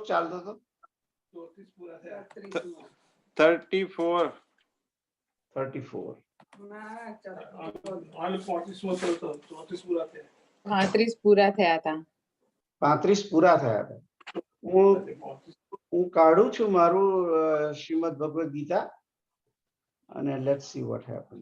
ચાલતો હતો 34 35 પૂરા થયા હતા. 35 પૂરા થયા હતા. હું કાઢું છું મારું શ્રીમદ ભગવદ ગીતા અને let's see what happen.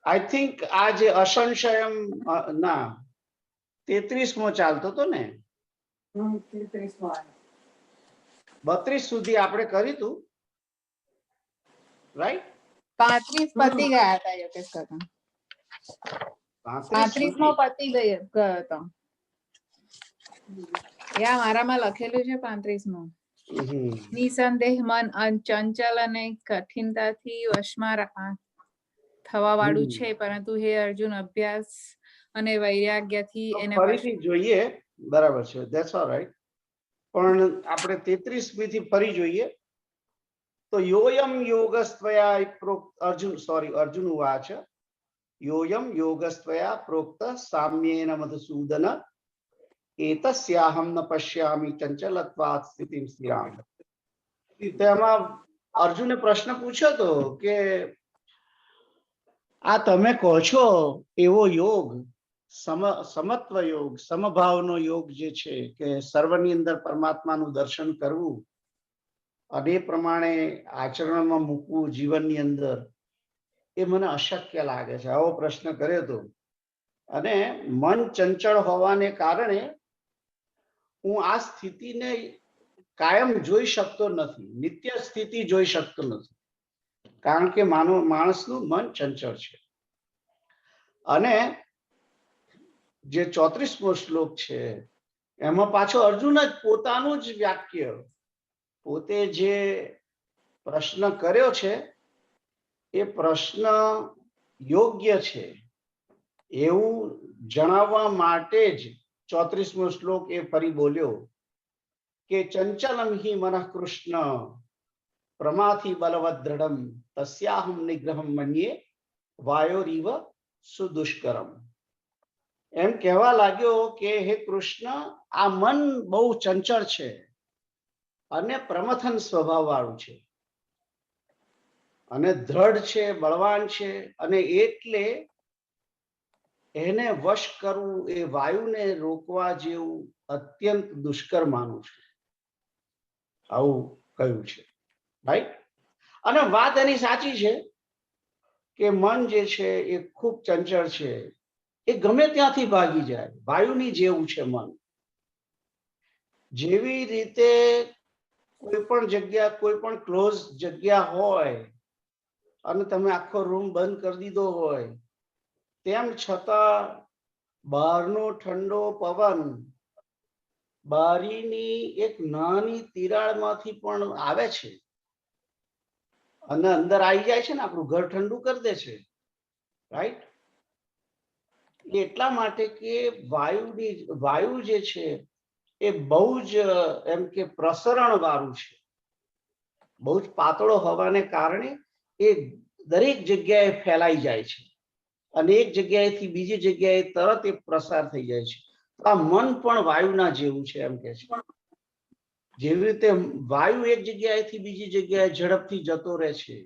I think આ જે અસંશયમ ના 33મો ચાલતો હતો ને, 32 સુધી આપણે કર્યું હતું, રાઈટ? 35 પતી ગયા હતા યોગેશ કાકા. 35મો પતી ગયો હતો. યા મારામાં લખેલું છે 35મો. નિસંદેહ મન ચંચલ અને કઠિનતાથી વશમાં થવા વાળું છે, પરંતુ હે અર્જુન અભ્યાસ અને વૈરાગ્યથી એને ફરીથી જોઈએ. બરાબર છે, ધેટ્સ ઓલરાઈટ. પણ આપણે 33 થી ફરી જોઈએ તો યોયમ યોગસ્ત્વયા પ્રોક્ત અર્જુન ઉવાચ યોયમ યોગસ્ત્વયા પ્રોક્ત સામ્યેન મધુસૂદન એતસ્યાહમ ન પશ્યામિ ચંચલત્વાત સ્થિતિમ સ્થિરામ. તેમાં અર્જુને પ્રશ્ન પૂછ્યો હતો કે આ તમે કહો છો એવો યોગ, સમત્વ યોગ, સમભાવનો યોગ જે છે કે સર્વની અંદર પરમાત્માનું દર્શન કરવું અને એ પ્રમાણે આચરણમાં મૂકવું જીવનની અંદર, એ મને અશક્ય લાગે છે. આવો પ્રશ્ન કર્યો હતો. અને મન ચંચળ હોવાને કારણે હું આ સ્થિતિને કાયમ જોઈ શકતો નથી, નિત્ય સ્થિતિ જોઈ શકતો નથી, કારણ કે માણસનું મન ચંચળ છે. અને જે 34મો શ્લોક છે એમાં પાછો અર્જુન જ પોતાનું જ વાક્ય, પોતે જે પ્રશ્ન કર્યો છે એ પ્રશ્ન યોગ્ય છે એવું જણાવવા માટે જ 34મો શ્લોક એ ફરી બોલ્યો કે ચંચલમ હિ મનઃ કૃષ્ણ પ્રમાથી બલવદ દ્રઢમ તસ્યાહમ નિગ્રહમ મન્યે વાયોરીવ સુદુષ્કરમ. એમ કહેવા લાગ્યો કે હે કૃષ્ણ, આ મન બહુ ચંચળ છે અને પ્રમથન સ્વભાવ વાળું છે અને દ્રઢ છે, બળવાન છે, અને એટલે એને વશ કરવું એ વાયુને રોકવા જેવું અત્યંત દુષ્કર માનું છે. આવું કહ્યું છે, રાઈટ? અને વાત એની સાચી છે કે મન જે છે એ ખૂબ ચંચળ છે, એ ગમે ત્યાંથી ભાગી જાય, વાયુની જેવું છે મન. જેવી રીતે કોઈ પણ જગ્યા, કોઈ પણ ક્લોઝ જગ્યા હોય અને તમે આખો રૂમ બંધ કરી દીધો હોય, તેમ છતાં બહારનો ઠંડો પવન બારીની એક નાની તિરાડમાંથી પણ આવે છે અને અંદર આવી જાય છે ને, આપણું ઘર ઠંડુ કરી દે છે, રાઈટ? એટલા માટે કે વાયુ જે છે એ બહુ જ એમ કે પ્રસરણ વાળું છે, બહુ જ પાતળો હોવાને કારણે એ દરેક જગ્યાએ ફેલાઈ જાય છે અને એક જગ્યાએથી બીજી જગ્યાએ તરત એ પ્રસાર થઈ જાય છે. આ મન પણ વાયુના જેવું છે એમ કે છે. જેવી રીતે વાયુ એક જગ્યાએથી બીજી જગ્યાએ ઝડપથી જતો રહે છે,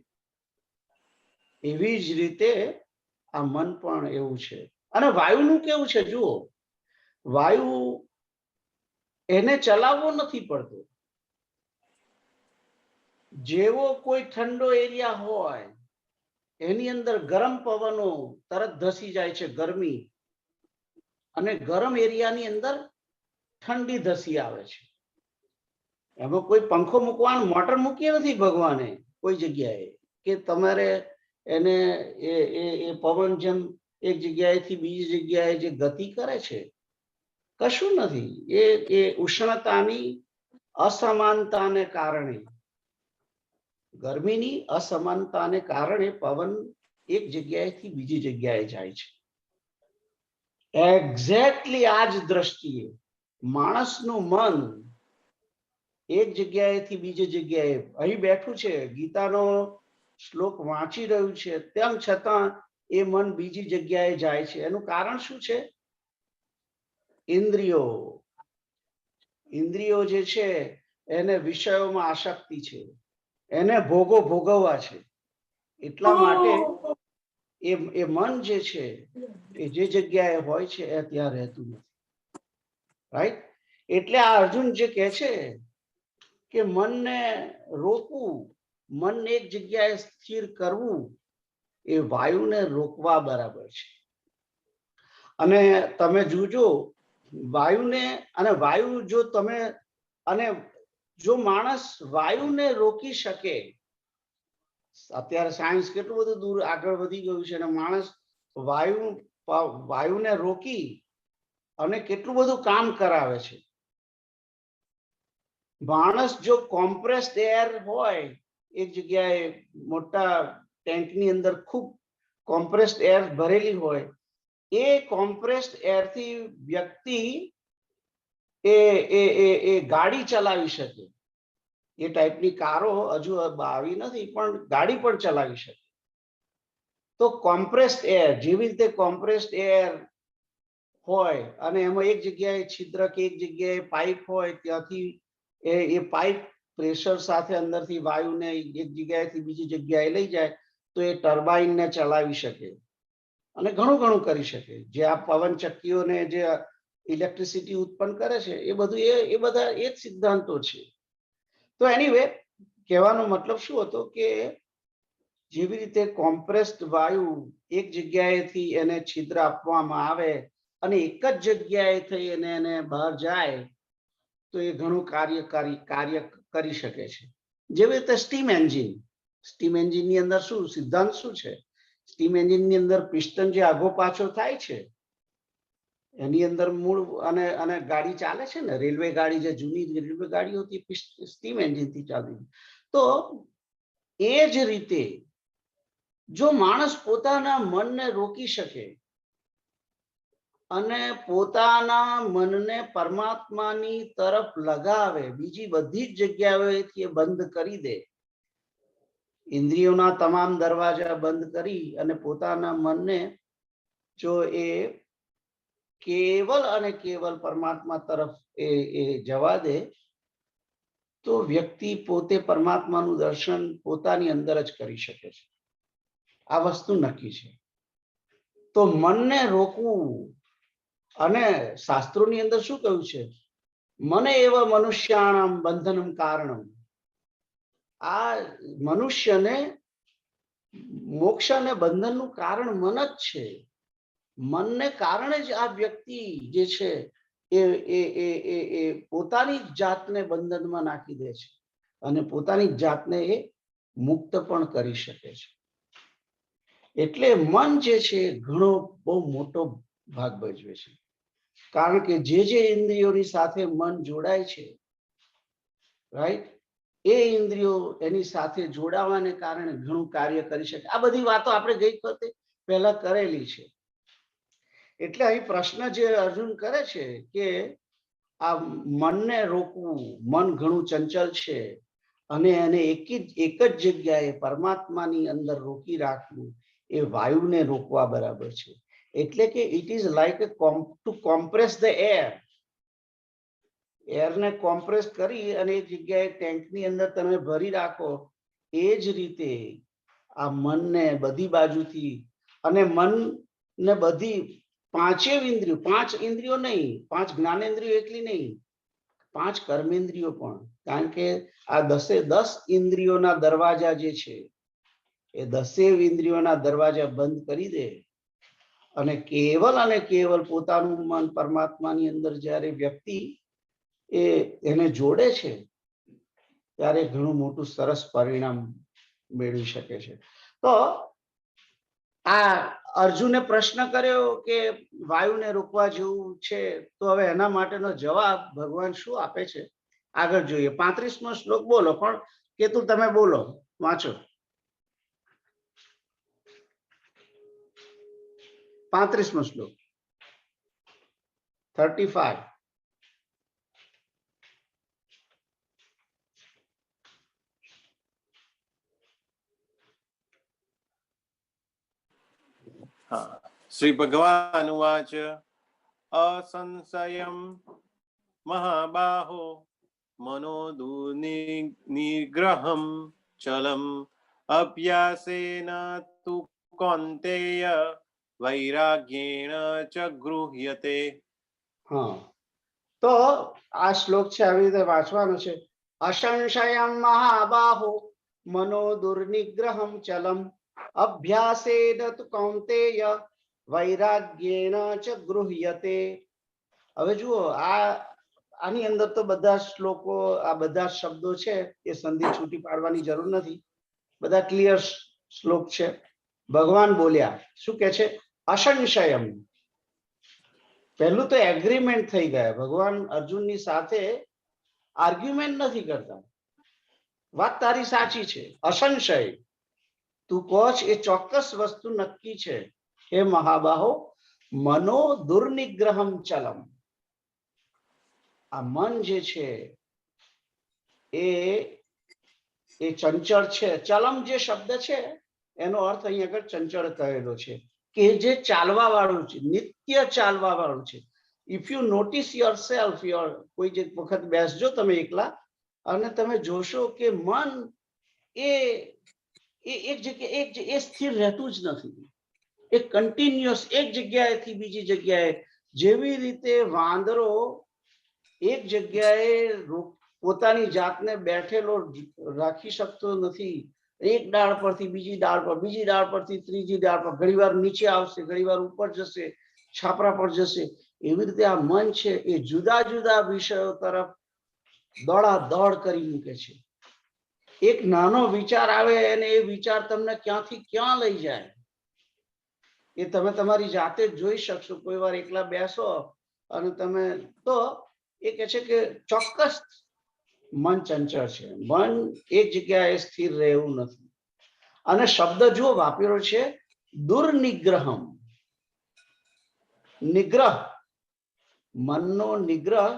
એવી જ રીતે આ મન પણ એવું છે. અને વાયુનું કેવું છે જુઓ, વાયુ એને ચલાવવો નથી પડતો. જેવો કોઈ ઠંડો એરિયા હોય એની અંદર ગરમ પવનો તરત ધસી જાય છે, ગરમી, અને ગરમ એરિયાની અંદર ઠંડી ધસી આવે છે. એમાં કોઈ પંખો મૂકવાનું, મોટર મૂકી નથી ભગવાને કોઈ જગ્યાએ કે તમારે એને એ પવન જેમ એક જગ્યાએથી બીજી જગ્યાએ જે ગતિ કરે છે, કશું નથી. એ ઉષ્ણતાની અસમાનતાને કારણે, ગરમીની અસમાનતાને કારણે પવન એક જગ્યાએથી બીજી જગ્યાએ જાય છે. એક્ઝેક્ટલી આ જ દ્રષ્ટિએ માણસનું મન એક જગ્યાએથી બીજી જગ્યાએ અહીં બેઠું છે, ગીતાનો શ્લોક વાંચી રહ્યું છે, તેમ છતાં એ મન બીજી જગ્યાએ જાય છે. એનું કારણ શું છે? ઇન્દ્રિયો. ઇન્દ્રિયો જે છે એને વિષયોમાં આસક્તિ છે, એને ભોગો ભોગવવા છે. એટલા માટે એ મન જે છે એ જે જગ્યાએ હોય છે એ ત્યાં રહેતું નથી. રાઈટ? એટલે આ અર્જુન જે કહે છે કે મનને રોકવું, મનને એક જગ્યાએ સ્થિર કરવું, એ વાયુને રોકવા બરાબર છે. અને તમે જોજો વાયુને, અને વાયુ જો તમે, અને જો માણસ વાયુને રોકી શકે, અત્યારે સાયન્સ કેટલું બધું દૂર આગળ વધી ગયું છે, અને માણસ વાયુને રોકી અને કેટલું બધું કામ કરાવે છે. માણસ જો કોમ્પ્રેસ્ડ એર હોય, એક જગ્યાએ મોટા ટેન્કની અંદર ખૂબ કોમ્પ્રેસ્ડ એર ભરેલી હોય, એ કોમ્પ્રેસ્ડ એરથી વ્યક્તિ એ ગાડી ચલાવી શકે. એ ટાઈપની કારો હજુ આવી નથી, પણ ગાડી પણ ચલાવી શકે. તો કોમ્પ્રેસ્ડ એર, જેવી રીતે કોમ્પ્રેસ્ડ એર હોય અને એમાં એક જગ્યાએ છિદ્ર કે એક જગ્યાએ પાઇપ હોય, ત્યાંથી એ પાઇપ પ્રેશર સાથે અંદરથી વાયુને એક જગ્યાએથી બીજી જગ્યાએ લઈ જાય, તો એ ટર્બાઇનને ચલાવી શકે અને ઘણું ઘણું કરી શકે. જે આ પવન ચક્કીઓને જે ઇલેક્ટ્રિસિટી ઉત્પન્ન કરે છે, એ બધું એ બધા એ જ સિદ્ધાંતો છે. તો એનીવે, કહેવાનો મતલબ શું હતો કે જેવી રીતે કોમ્પ્રેસ્ડ વાયુ એક જગ્યાએથી એને છિદ્ર આપવામાં આવે અને એક જ જગ્યાએ થઈ એને બહાર જાય, તો એ ઘણું કાર્ય કરી શકે છે. જેવી રીતે સ્ટીમ એન્જિનની અંદર શું સિદ્ધાંત શું છે? સ્ટીમ એન્જિનની અંદર પિસ્ટન જે આગો પાછો થાય છે, એની અંદર મૂળ અને ગાડી ચાલે છે ને, રેલવે ગાડી, જે જૂની રેલવે ગાડીઓ હતી સ્ટીમ એન્જિનથી ચાલતી. તો એ જ રીતે જો માણસ પોતાના મનને રોકી શકે અને પોતાના મનને પરમાત્માની તરફ લગાવે, બીજી બધી જ જગ્યાએથી એ બંધ કરી દે, ઇન્દ્રિયોના તમામ દરવાજા બંધ કરી અને પોતાના મનને જો એ કેવલ અને કેવલ પરમાત્મા તરફ એ જવા દે, તો વ્યક્તિ પોતે પરમાત્માનું દર્શન પોતાની અંદર જ કરી શકે છે. આ વસ્તુ નક્કી છે. તો મનને રોકવું, અને શાસ્ત્રોની અંદર શું કહ્યું છે? મને એવા મનુષ્યાણામ બંધનમ કારણમ. આ મનુષ્યને મોક્ષ અને બંધનનું કારણ મન જ છે. મનને કારણે જ આ વ્યક્તિ જે છે એ પોતાની જાતને બંધનમાં નાખી દે છે અને પોતાની જાતને એ મુક્ત પણ કરી શકે છે. એટલે મન જે છે ઘણો બહુ મોટો ભાગ ભજવે છે. કારણ કે જે ઇન્દ્રિયોની સાથે મન જોડાય છે, રાઈટ, એ ઇન્દ્રિયો એની સાથે જોડાવાને કારણે ઘણું કાર્ય કરી શકે. આ બધી વાતો આપણે ગઈ વખતે પહેલા કરેલી છે. એટલે અહીં પ્રશ્ન જે અર્જુન કરે છે કે આ મનને રોકવું, મન ઘણું ચંચલ છે અને એને એક જ જગ્યાએ પરમાત્માની અંદર રોકી રાખવું, એ વાયુને રોકવા બરાબર છે. એટલે કે it is like to compress the air. એરને કોમ્પ્રેસ કરી અને એક જગ્યાએ ટેન્કની અંદર તમે ભરી રાખો, એ જ રીતે આ મનને બધી બાજુથી, અને મનને બધી પાંચેય ઇન્દ્રિયો, 5 ઇન્દ્રિયો નહીં, 5 જ્ઞાનેન્દ્રિયો એકલી નહીં, 5 કર્મેન્દ્રિયો પણ. કારણ કે આ 10 ઇન્દ્રિયોના દરવાજા જે છે, એ 10 ઇન્દ્રિયોના દરવાજા બંધ કરી દે અને કેવલ પોતાનું મન પરમાત્માની અંદર જ્યારે વ્યક્તિ એને જોડે છે, ત્યારે ઘણું મોટું સરસ પરિણામ મેળવી શકે છે. તો આ અર્જુને પ્રશ્ન કર્યો કે વાયુને રોકવા જેવું છે, તો હવે એના માટેનો જવાબ ભગવાન શું આપે છે આગળ જોઈએ. 35મો શ્લોક બોલો, પણ કેતુ તમે બોલો, વાંચો. 35મો શ્લોક 35. શ્રી ભગવાન ઉવાચ અસંશયમ મહાબાહો મનો દુર્નિગ્રહમ ચલમ અભ્યાસેન તુ કૌંતેય વૈરાગ્યેણ ચ ગૃહ્યતે. હા, તો આ શ્લોક છે આવી રીતે વાંચવાનો છે. અસંશયમ મહાબાહો મનો દુર્નિગ્રહમ ચલમ અભ્યાસેન તુ કૌંતેય વૈરાગ્યેન ચ ગૃહ્યતે. હવે જુઓ, આની અંદર તો બધા શ્લોકો, આ બધા શબ્દો છે એ સંધિ છૂટી પાડવાની જરૂર નથી, બધા ક્લિયર શ્લોક છે. ભગવાન બોલ્યા, શું કે છે? અસંશયમ. પહેલું તો એગ્રીમેન્ટ થઈ ગયા. ભગવાન અર્જુનની સાથે આર્ગ્યુમેન્ટ નથી કરતા. વાત તારી સાચી છે, અસંશય. તું કહો છે એ ચોક્કસ વસ્તુ નક્કી છે. હે મહાબાહો, મનો દુર્નિગ્રહમ ચલમ. આ મન જે છે એ ચંચળ છે. ચલમ જે શબ્દ છે એનો અર્થ અહીં આગળ ચંચળ કહેલો છે, કે જે ચાલવા વાળું છે, નિત્ય ચાલવા વાળું છે. If you notice your self, કોઈ એક વખત બેસજો તમે એકલા અને તમે જોશો કે મન એ એક જગ્યાએ એ સ્થિર રહેતું જ નથી. એ કન્ટિન્યુઅસ એક જગ્યાએથી બીજી જગ્યાએ, જેવી રીતે વાંદરો એક જગ્યાએ પોતાની જાતને બેઠેલો રાખી શકતો નથી, એક ડાળ પરથી બીજી ડાળ પર, બીજી ડાળ પરથી ત્રીજી ડાળ પર, ઘણીવાર નીચે આવશે, ઘણીવાર ઉપર જશે, છાપરા પર જશે. એવી રીતે આ મન છે એ જુદા જુદા વિષયો તરફ દોડાદોડ કરી મૂકે છે. એક નાનો વિચાર આવે અને એ વિચાર તમને ક્યાંથી ક્યાં લઈ જાય એ તમે તમારી જાતે જ જોઈ શકશો. કોઈ વાર એકલા બેસો અને તમે તો એ કહે છે કે ચોક્કસ મન ચંચળ છે, મન એક જગ્યાએ સ્થિર રહે એવું નથી. અને શબ્દ જુઓ વાપર્યો છે દુર્નિગ્રહમ. નિગ્રહ, મનનો નિગ્રહ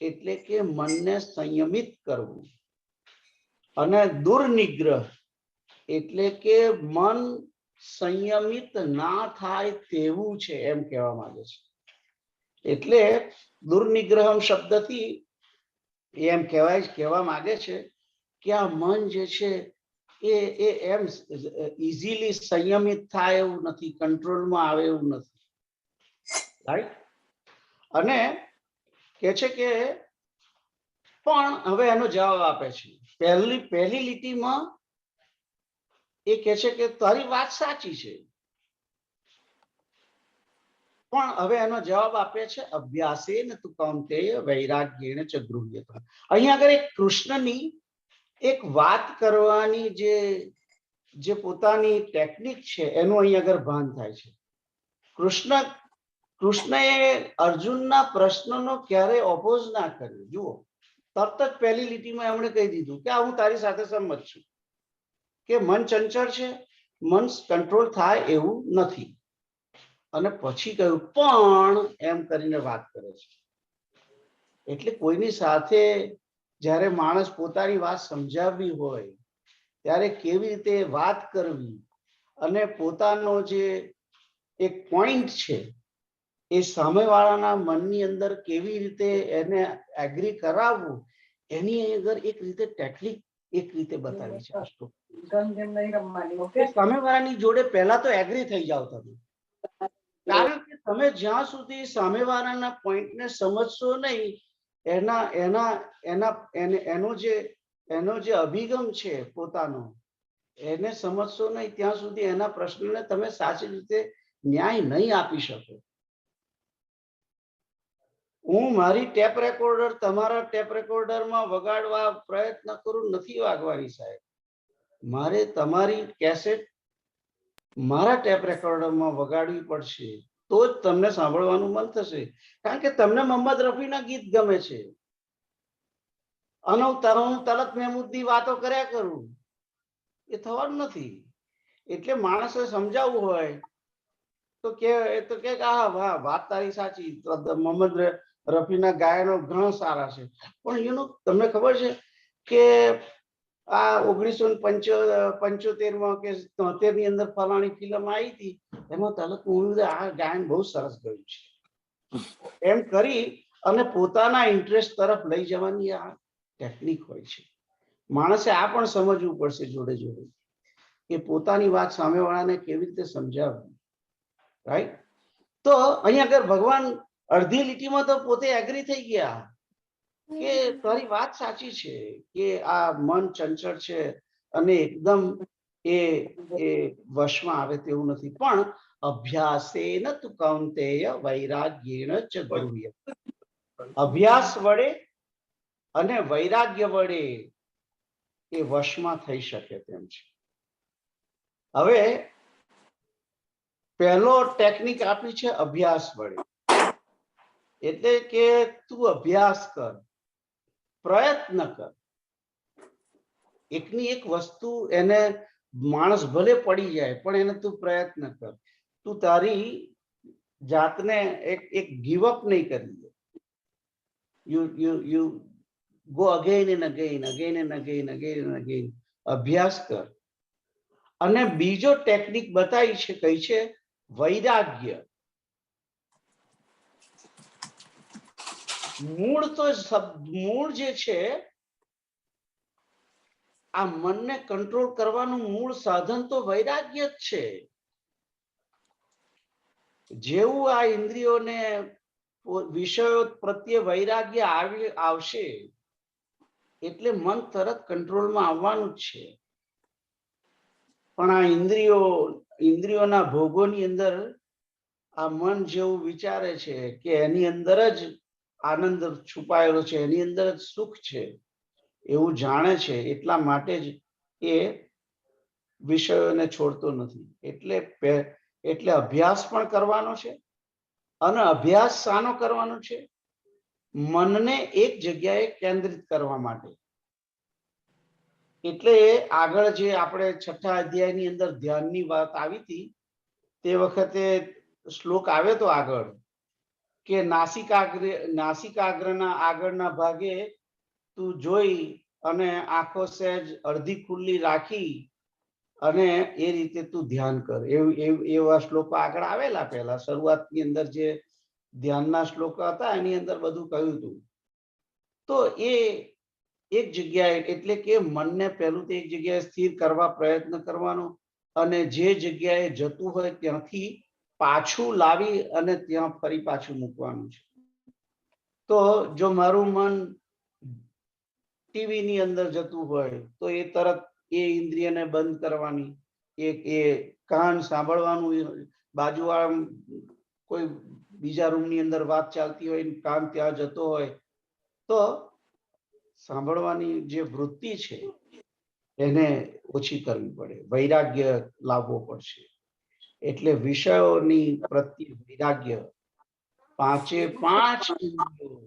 એટલે કે મનને સંયમિત કરવું, અને દુર્નિગ્રહ એટલે કે મન સંયમિત ના થાય તેવું છે, એમ કહેવા માંગે છે. એટલે દુર્નિગ્રહમ શબ્દથી એમ કહેવા માંગે છે કે આ મન જે છે એ એમ ઇઝીલી સંયમિત થાય એવું નથી, કંટ્રોલમાં આવે એવું નથી. રાઈટ? અને કે છે કે પણ હવે એનો જવાબ આપે છે. પહેલી લીટીમાં એ કહે છે કે તારી વાત સાચી છે, પણ હવે એનો જવાબ આપે છે અભ્યાસેન તુ કૌંતેય વૈરાગ્યેણ ચ ગૃહ્યતે. અહીંયા આગળ એક કૃષ્ણની એક વાત કરવાની જે પોતાની ટેકનિક છે એનું અહીંયા આગળ ભાન થાય છે. કૃષ્ણએ અર્જુનના પ્રશ્નનો ક્યારેય ઓપોઝ ના કર્યો. જુઓ, તરત જ પહેલી લીટીમાં એમણે કહી દીધું કે હું તારી સાથે સંમત છું કે મન ચંચળ છે, મન કંટ્રોલ થાય એવું નથી. અને પછી કહ્યું પણ એમ કરીને વાત કરે છે. એટલે કોઈની સાથે જ્યારે માણસ પોતાની વાત સમજાવવી હોય ત્યારે કેવી રીતે વાત કરવી અને પોતાનો જે એક પોઈન્ટ છે એ સામેવાળાના મનની અંદર કેવી રીતે એને એગ્રી કરાવવું, એની અંદર એક રીતે ટેકનિક એક રીતે બતાવી છે. સામેવાળાની જોડે પહેલા તો એગ્રી થઈ જાવ તમે, કારણ કે તમે જ્યાં સુધી સામેવાળાના પોઈન્ટને સમજશો નહીં, એનો જે અભિગમ છે પોતાનો એને સમજશો નહીં, ત્યાં સુધી એના પ્રશ્નને તમે સાચી રીતે ન્યાય નહીં આપી શકો. હું મારી ટેપ રેકોર્ડર તમારા ટેપ રેકોર્ડરમાં વગાડવા પ્રયત્ન કરું, નથી વાગવાની સાહેબ. મારે તમારી કેસેટ મારા ટેપ રેકોર્ડરમાં વગાડવી પડશે, તો જ તમને સાંભળવાનું મન થશે. કારણ કે તમને મોહમ્મદ રફીના ગીત ગમે છે અને હું તલત મહેમૂદની વાતો કર્યા કરું, એ થવાનું નથી. એટલે માણસે સમજાવવું હોય તો કે હા વાત તારી સાચી, મોહમ્મદ રફીના ગાયનો ઘણા સારા છે, પણ તમને ખબર છે કે આ 1975 કે 73 ની અંદર ફલાણી ફિલ્મ આવી હતી, એમાં તલત મુહૂર્તે આ ગાયન બહુ સરસ ગયું છે એમ કરી અને પોતાના ઇન્ટરેસ્ટ તરફ લઈ જવાની આ ટેકનિક હોય છે. માણસે આ પણ સમજવું પડશે જોડે જોડે કે પોતાની વાત સામેવાળાને કેવી રીતે સમજાવવી. રાઈટ? તો અહીંયા આગળ ભગવાન અડધી લીટીમાં તો પોતે એગ્રી થઈ ગયા કે તારી વાત સાચી છે કે આ મન ચંચળ છે અને એકદમ એ વશમાં આવે તેવું નથી, પણ અભ્યાસેન તુ કૌંતેય વૈરાગ્યેણ ચ ગૃહ્યતે. અભ્યાસ વડે અને વૈરાગ્ય વડે એ વશમાં થઈ શકે તેમ છે. હવે પહેલો ટેકનિક આપી છે અભ્યાસ વડે, એટલે કે તું અભ્યાસ કર, પ્રયત્ન કર. એકની એક વસ્તુ એને માણસ ભલે પડી જાય પણ એને તું પ્રયત્ન કર. તું તારી જાતને એક ગીવ અપ નહીં કરી દે. You go again and again, again and again, again and again. અભ્યાસ કર. અને બીજો ટેકનિક બતાવી છે, કઈ છે? વૈરાગ્ય. મૂળ જે છે આ મનને કંટ્રોલ કરવાનું મૂળ સાધન તો વૈરાગ્ય જ છે. જેવું આ ઇન્દ્રિયોને વિષયો પ્રત્યે વૈરાગ્ય આવશે એટલે મન તરત કંટ્રોલમાં આવવાનું જ છે. પણ આ ઇન્દ્રિયોના ભોગોની અંદર આ મન જેવું વિચારે છે કે એની અંદર જ આનંદ છુપાયેલો છે, એની અંદર જ સુખ છે એવું જાણે છે, એટલા માટે જ એ વિષયોને છોડતો નથી. એટલે અભ્યાસ પણ કરવાનો છે. અને અભ્યાસ શાનો કરવાનો છે? મનને એક જગ્યાએ કેન્દ્રિત કરવા માટે. એટલે આગળ જે આપણે 6થા અધ્યાયની અંદર ધ્યાનની વાત આવી હતી તે વખતે શ્લોક આવ્યો તો આગળ કે નાસિકાગ્રના આગળના ભાગે તું જોઈ અને આંખો સહેજ અડધી ખુલ્લી રાખી અને એ રીતે તું ધ્યાન કર. એવા શ્લોકો આગળ આવેલા. પહેલા શરૂઆતની અંદર જે ધ્યાનના શ્લોકો હતા એની અંદર બધું કહ્યું હતું. તો એ એક જગ્યાએ, એટલે કે મનને પહેલું તો એક જગ્યાએ સ્થિર કરવા પ્રયત્ન કરવાનો અને જે જગ્યાએ જતું હોય ત્યાંથી પાછું લાવી અને ત્યાં ફરી પાછું મૂકવાનું છે. તો જો મારું મન ટીવી ની અંદર જતું હોય તો એ તરત એ ઇન્દ્રિયને બંધ કરવાની, એ કાન સાંભળવાનું, બાજુવાળા કોઈ બીજા રૂમની અંદર વાત ચાલતી હોય, કાન ત્યાં જતો હોય તો સાંભળવાની જે વૃત્તિ છે એને ઓછી કરવી પડે, વૈરાગ્ય લાવવો પડશે. એટલે વિષયોની પ્રત્યે વૈરાગ્ય, 5 ઇન્દ્રિયો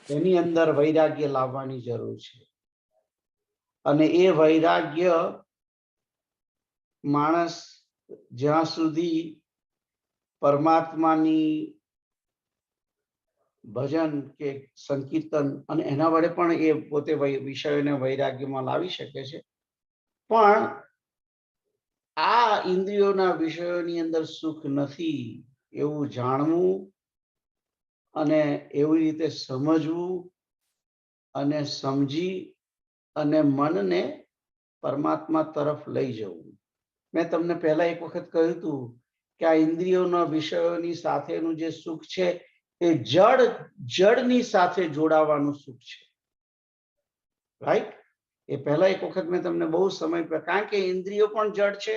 એની અંદર વૈરાગ્ય લાવવાની જરૂર છે. અને એ વૈરાગ્ય માણસ જ્યાં સુધી પરમાત્માની ભજન કે સંકીર્તન અને એના વડે પણ એ પોતે વિષયોને વૈરાગ્યમાં લાવી શકે છે. પણ આ ઇન્દ્રિયોના વિષયોની અંદર સુખ નથી એવું જાણવું અને એવી રીતે સમજવું અને સમજી અને મનને પરમાત્મા તરફ લઈ જવું. મેં તમને પહેલા એક વખત કહ્યું હતું કે આ ઇન્દ્રિયોના વિષયોની સાથેનું જે સુખ છે એ જડની સાથે જોડાવાનું સુખ છે. રાઈટ? એ પહેલા એક વખત મેં તમને બહુ સમય પર, કારણ કે ઇન્દ્રિયો પણ જડ છે,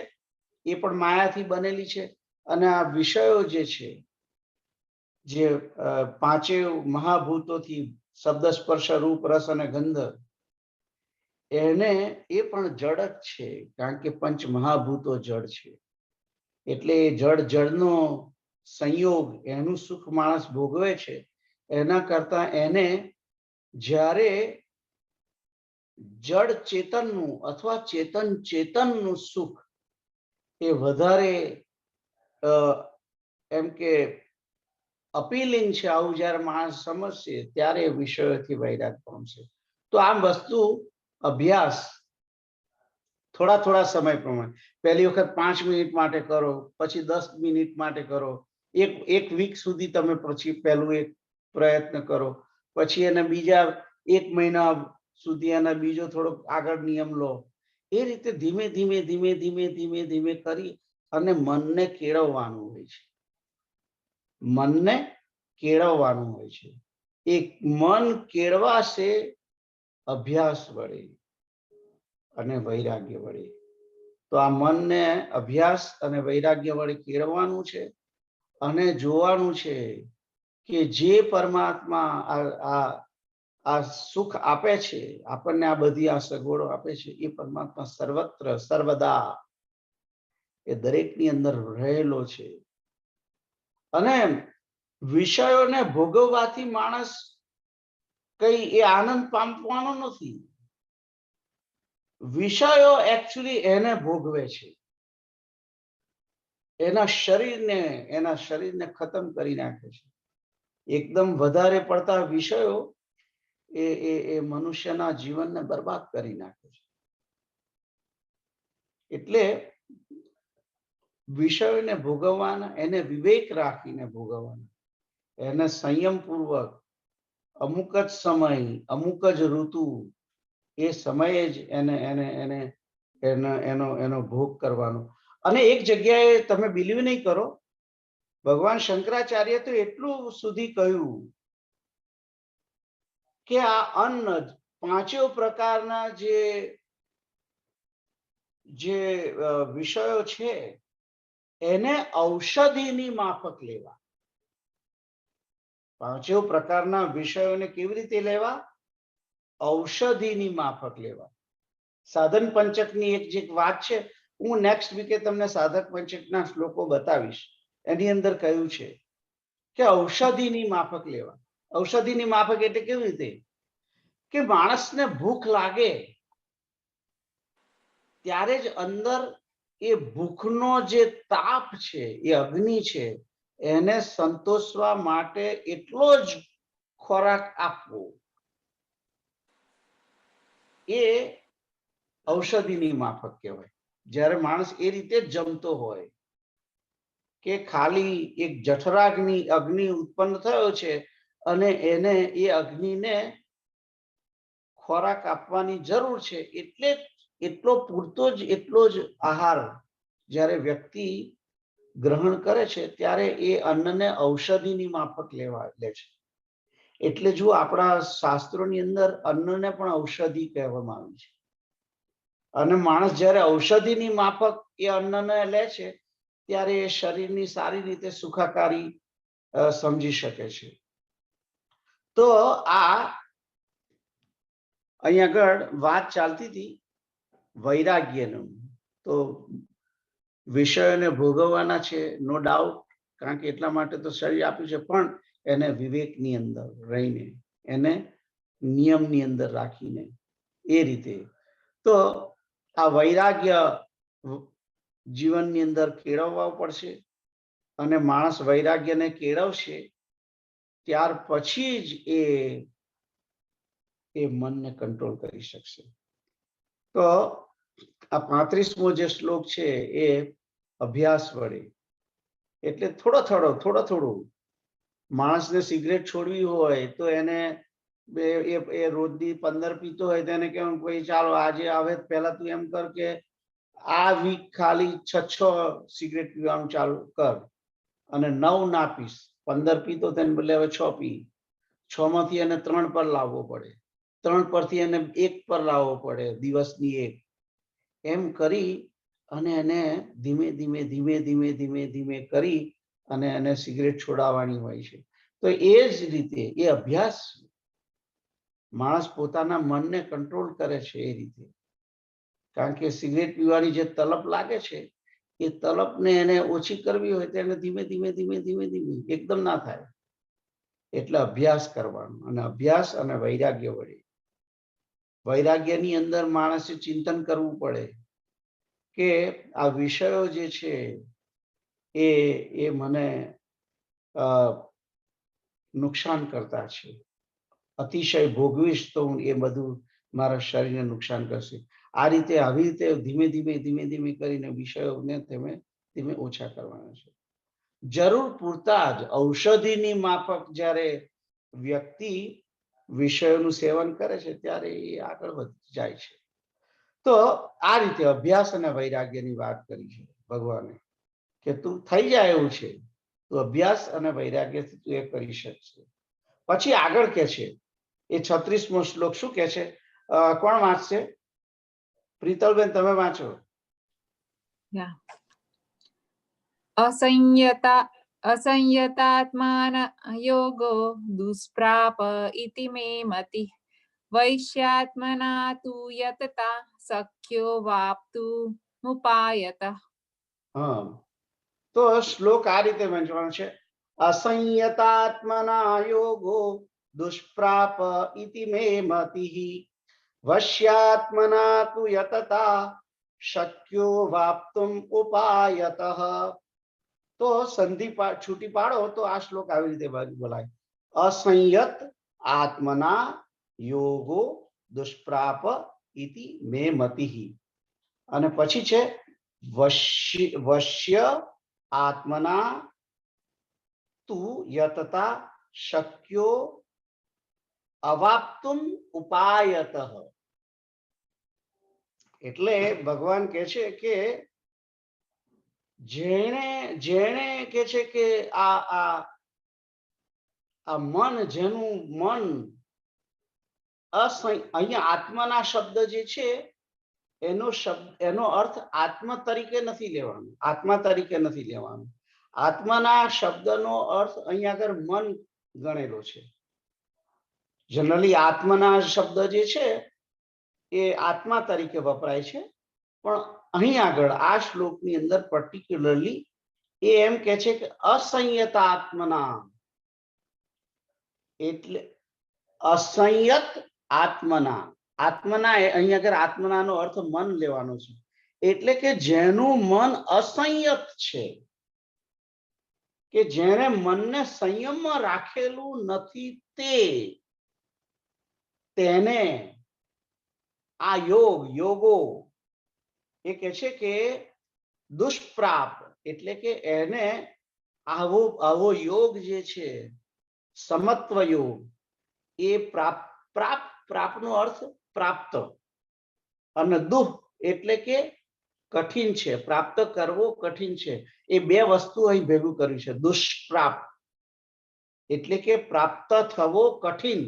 એ પણ માયાથી બનેલી છે. અને આ વિષયો જે છે, જે 5 મહાભૂતોથી શબ્દ, સ્પર્શ, રૂપ, રસ અને ગંધ, એને એ પણ જડ જ છે, કારણ કે 5 મહાભૂતો જડ છે. એટલે જળનો સંયોગ, એનું સુખ માણસ ભોગવે છે. એના કરતા એને જ્યારે જડ ચેતનનું અથવા ચેતનનું સુખ એ વધારે એમ કે અપીલિંગ છે, આવું જયારે માણસ સમજશે ત્યારે વિષયોથી વૈરાગ પામશે. તો આ વસ્તુ અભ્યાસ થોડા થોડા સમય પ્રમાણે, પહેલી વખત 5 મિનિટ માટે કરો, પછી 10 મિનિટ માટે કરો, એક વીક સુધી તમે પછી પહેલું એક પ્રયત્ન કરો, પછી એને બીજા 1 મહિના સુધી એના બીજો થોડો આગળ નિયમ લો. એ રીતે ધીમે ધીમે ધીમે ધીમે ધીમે ધીમે કરી અને મનને કેળવવાનું હોય છે. મનને કેળવવાનું હોય છે. એક મન કેળવાશે અભ્યાસ વડે અને વૈરાગ્ય વડે. તો આ મનને અભ્યાસ અને વૈરાગ્ય વડે કેળવવાનું છે અને જોવાનું છે કે જે પરમાત્મા આ સુખ આપે છે, આપણને આ બધી આ સગવડો આપે છે, એ પરમાત્મા સર્વત્ર સર્વદા એ દરેકની અંદર રહેલો છે. અને વિષયોને ભોગવવાથી માણસ કઈ એ આનંદ પામવાનો નથી. વિષયો એકચ્યુઅલી એને ભોગવે છે, એના શરીરને ખતમ કરી નાખે છે. એકદમ વધારે પડતા વિષયો એ મનુષ્યના જીવનને બરબાદ કરી નાખે છે. એટલે વિષયોને ભોગવવાના, એને વિવેક રાખીને ભોગવવાના, એને સંયમપૂર્વક અમુક જ સમય, અમુક જ ઋતુ, એ સમયે જ એનો ભોગ કરવાનો. અને એક જગ્યાએ તમે બિલીવ નહીં કરો, ભગવાન શંકરાચાર્ય તો એટલું સુધી કહ્યું કે આ અન્ન, પાંચેય પ્રકારના જે વિષયો છે એને ઔષધિની માફક લેવા. પાંચેય પ્રકારના વિષયોને કેવી રીતે લેવા? ઔષધિની માફક લેવા. સાધન પંચકની એક જે વાત છે, હું નેક્સ્ટ વીકે તમને સાધક પંચકના શ્લોકો બતાવીશ. એની અંદર કહ્યું છે કે ઔષધિની માફક લેવા. ઔષધિની માફક એટલે કેવી રીતે કે માણસને ભૂખ લાગે ત્યારે જ અંદર એ ભૂખનો જે તાપ છે, એ અગ્નિ છે, એને સંતોષવા માટે એટલો જ ખોરાક આપવો, એ ઔષધિની માફક કહેવાય. જ્યારે માણસ એ રીતે જ જમતો હોય કે ખાલી એક જઠરાગ્નિ અગ્નિ ઉત્પન્ન થયો છે અને એને એ અગ્નિને ખોરાક આપવાની જરૂર છે, એટલે એટલો પૂરતો જ એટલો જ આહાર જ્યારે વ્યક્તિ ગ્રહણ કરે છે ત્યારે એ અન્નને ઔષધિની માફક લે છે. એટલે જો આપણા શાસ્ત્રોની અંદર અન્નને પણ ઔષધિ કહેવામાં આવી છે. અને માણસ જ્યારે ઔષધિની માફક એ અન્નને લે છે ત્યારે એ શરીરની સારી રીતે સુખાકારી સમજી શકે છે. તો આ અહીં આગળ વાત ચાલતી હતી વૈરાગ્યનું. તો વિષયોને ભોગવવાના છે, નો ડાઉટ, કારણ કે એટલા માટે તો શરીર આપ્યું છે, પણ એને વિવેકની અંદર રહીને, એને નિયમની અંદર રાખીને, એ રીતે. તો આ વૈરાગ્ય જીવનની અંદર કેળવવા પડશે અને માણસ વૈરાગ્યને કેળવશે ત્યાર પછી જ એ મનને કંટ્રોલ કરી શકશે. તો આ 35મો જે શ્લોક છે એ અભ્યાસ વડે, એટલે થોડો માણસને સિગરેટ છોડવી હોય તો એને એ રોજની 15 પીતો હોય તો એને કેવું ભાઈ ચાલો આજે હવે પહેલા તું એમ કર કે આ વીક ખાલી 6 સિગરેટ પીવાનું ચાલુ કર અને 9 ના પીસ. 15 પીતો તેને બદલે હવે 6 પી. 6 માંથી એને 3 પર લાવવો પડે, 3 પરથી એને 1 પર લાવવો પડે, દિવસની 1. એમ કરી અને એને ધીમે ધીમે ધીમે ધીમે ધીમે ધીમે કરી અને એને સિગરેટ છોડાવવાની હોય છે. તો એ જ રીતે એ અભ્યાસ માણસ પોતાના મનને કંટ્રોલ કરે છે એ રીતે. કારણ કે સિગરેટ પીવાની જે તલપ લાગે છે એ તલપને એને ઓછી કરવી હોય તો એને ધીમે ધીમે ધીમે ધીમે ધીમે, એકદમ ના થાય. એટલે અભ્યાસ કરવાનો, અને અભ્યાસ અને વૈરાગ્ય વડે. વૈરાગ્યની અંદર માણસે ચિંતન કરવું પડે કે આ વિષયો જે છે એ મને નુકસાન કરતા છે, અતિશય ભોગવીશ તો એ બધું મારા શરીરને નુકસાન કરશે. આ રીતે આવી રીતે ધીમે ધીમે કરીને વિષયોને ધીમે ધીમે ઓછા કરવાના છે. જરૂર પૂરતા જ ઔષધિની માફક જ્યારે વ્યક્તિ વિષયોનું સેવન કરે છે ત્યારે એ આગળ વધી જાય છે. તો આ રીતે અભ્યાસ અને વૈરાગ્યની વાત કરી છે ભગવાને કે તું થઈ જાય એવું છે, તું અભ્યાસ અને વૈરાગ્યથી તું એ કરી શકશે. પછી આગળ કે છે એ 36મો શ્લોક શું કે છે? કોણ વાંચશે? પ્રીતલબેન તમે વાંચો. असंयतात्मान योगो दुष्प्राप इति मे मति वैश्यात्मना तु यतता शक्यो वाप्तुमुपायतः. હા, તો શ્લોક આ રીતે વાંચવાનો છે. असंयतात्मना योगो दुष्प्राप इति मे मतिः वश्यात्मना तु यतता शक्यो वाप्तुम उपायतः. તો સંધિ છૂટી પાડો તો આ શ્લોક આવી રીતે બોલાય. असंयत आत्मना योगो दुष्प्राप इति मे मतिः. અને પછી છે वश्य आत्मना तु यतता शक्यो अवाप्तुम उपायतः. એટલે ભગવાન કહે છે કે જેણે કે છે કે આ મન, જેનું મન અહીંયા આત્માના શબ્દ જે છે એનો અર્થ આત્મા તરીકે નથી લેવાનો, આત્મા તરીકે નથી લેવાનો. આત્માના શબ્દનો અર્થ અહીંયા આગળ મન ગણેલો છે. જનરલી આત્માના શબ્દ જે છે એ આત્મા તરીકે વપરાય છે, પણ અહીં આગળ આ શ્લોકની અંદર પર્ટિક્યુલરલી એ એમ કે છે કે અસંયત આત્મના, એટલે અસંયત આત્મના. આત્મના અહીં આગળ આત્મનાનો અર્થ મન લેવાનો છે, એટલે કે જેનું મન અસંયત છે, કે જેણે મનને સંયમમાં રાખેલું નથી, તેને આ યોગો એ કે છે કે દુષ્પ્રાપ, એટલે કે એને આવો યોગ જે છે સમત્વ યોગ, એ પ્રાપનો અર્થ પ્રાપ્ત, અને દુઃ એટલે કે કઠિન છે, પ્રાપ્ત કરવો કઠિન છે. એ બે વસ્તુ અહીં ભેગું કર્યું છે. દુષ્પ્રાપ એટલે કે પ્રાપ્ત થવો કઠિન,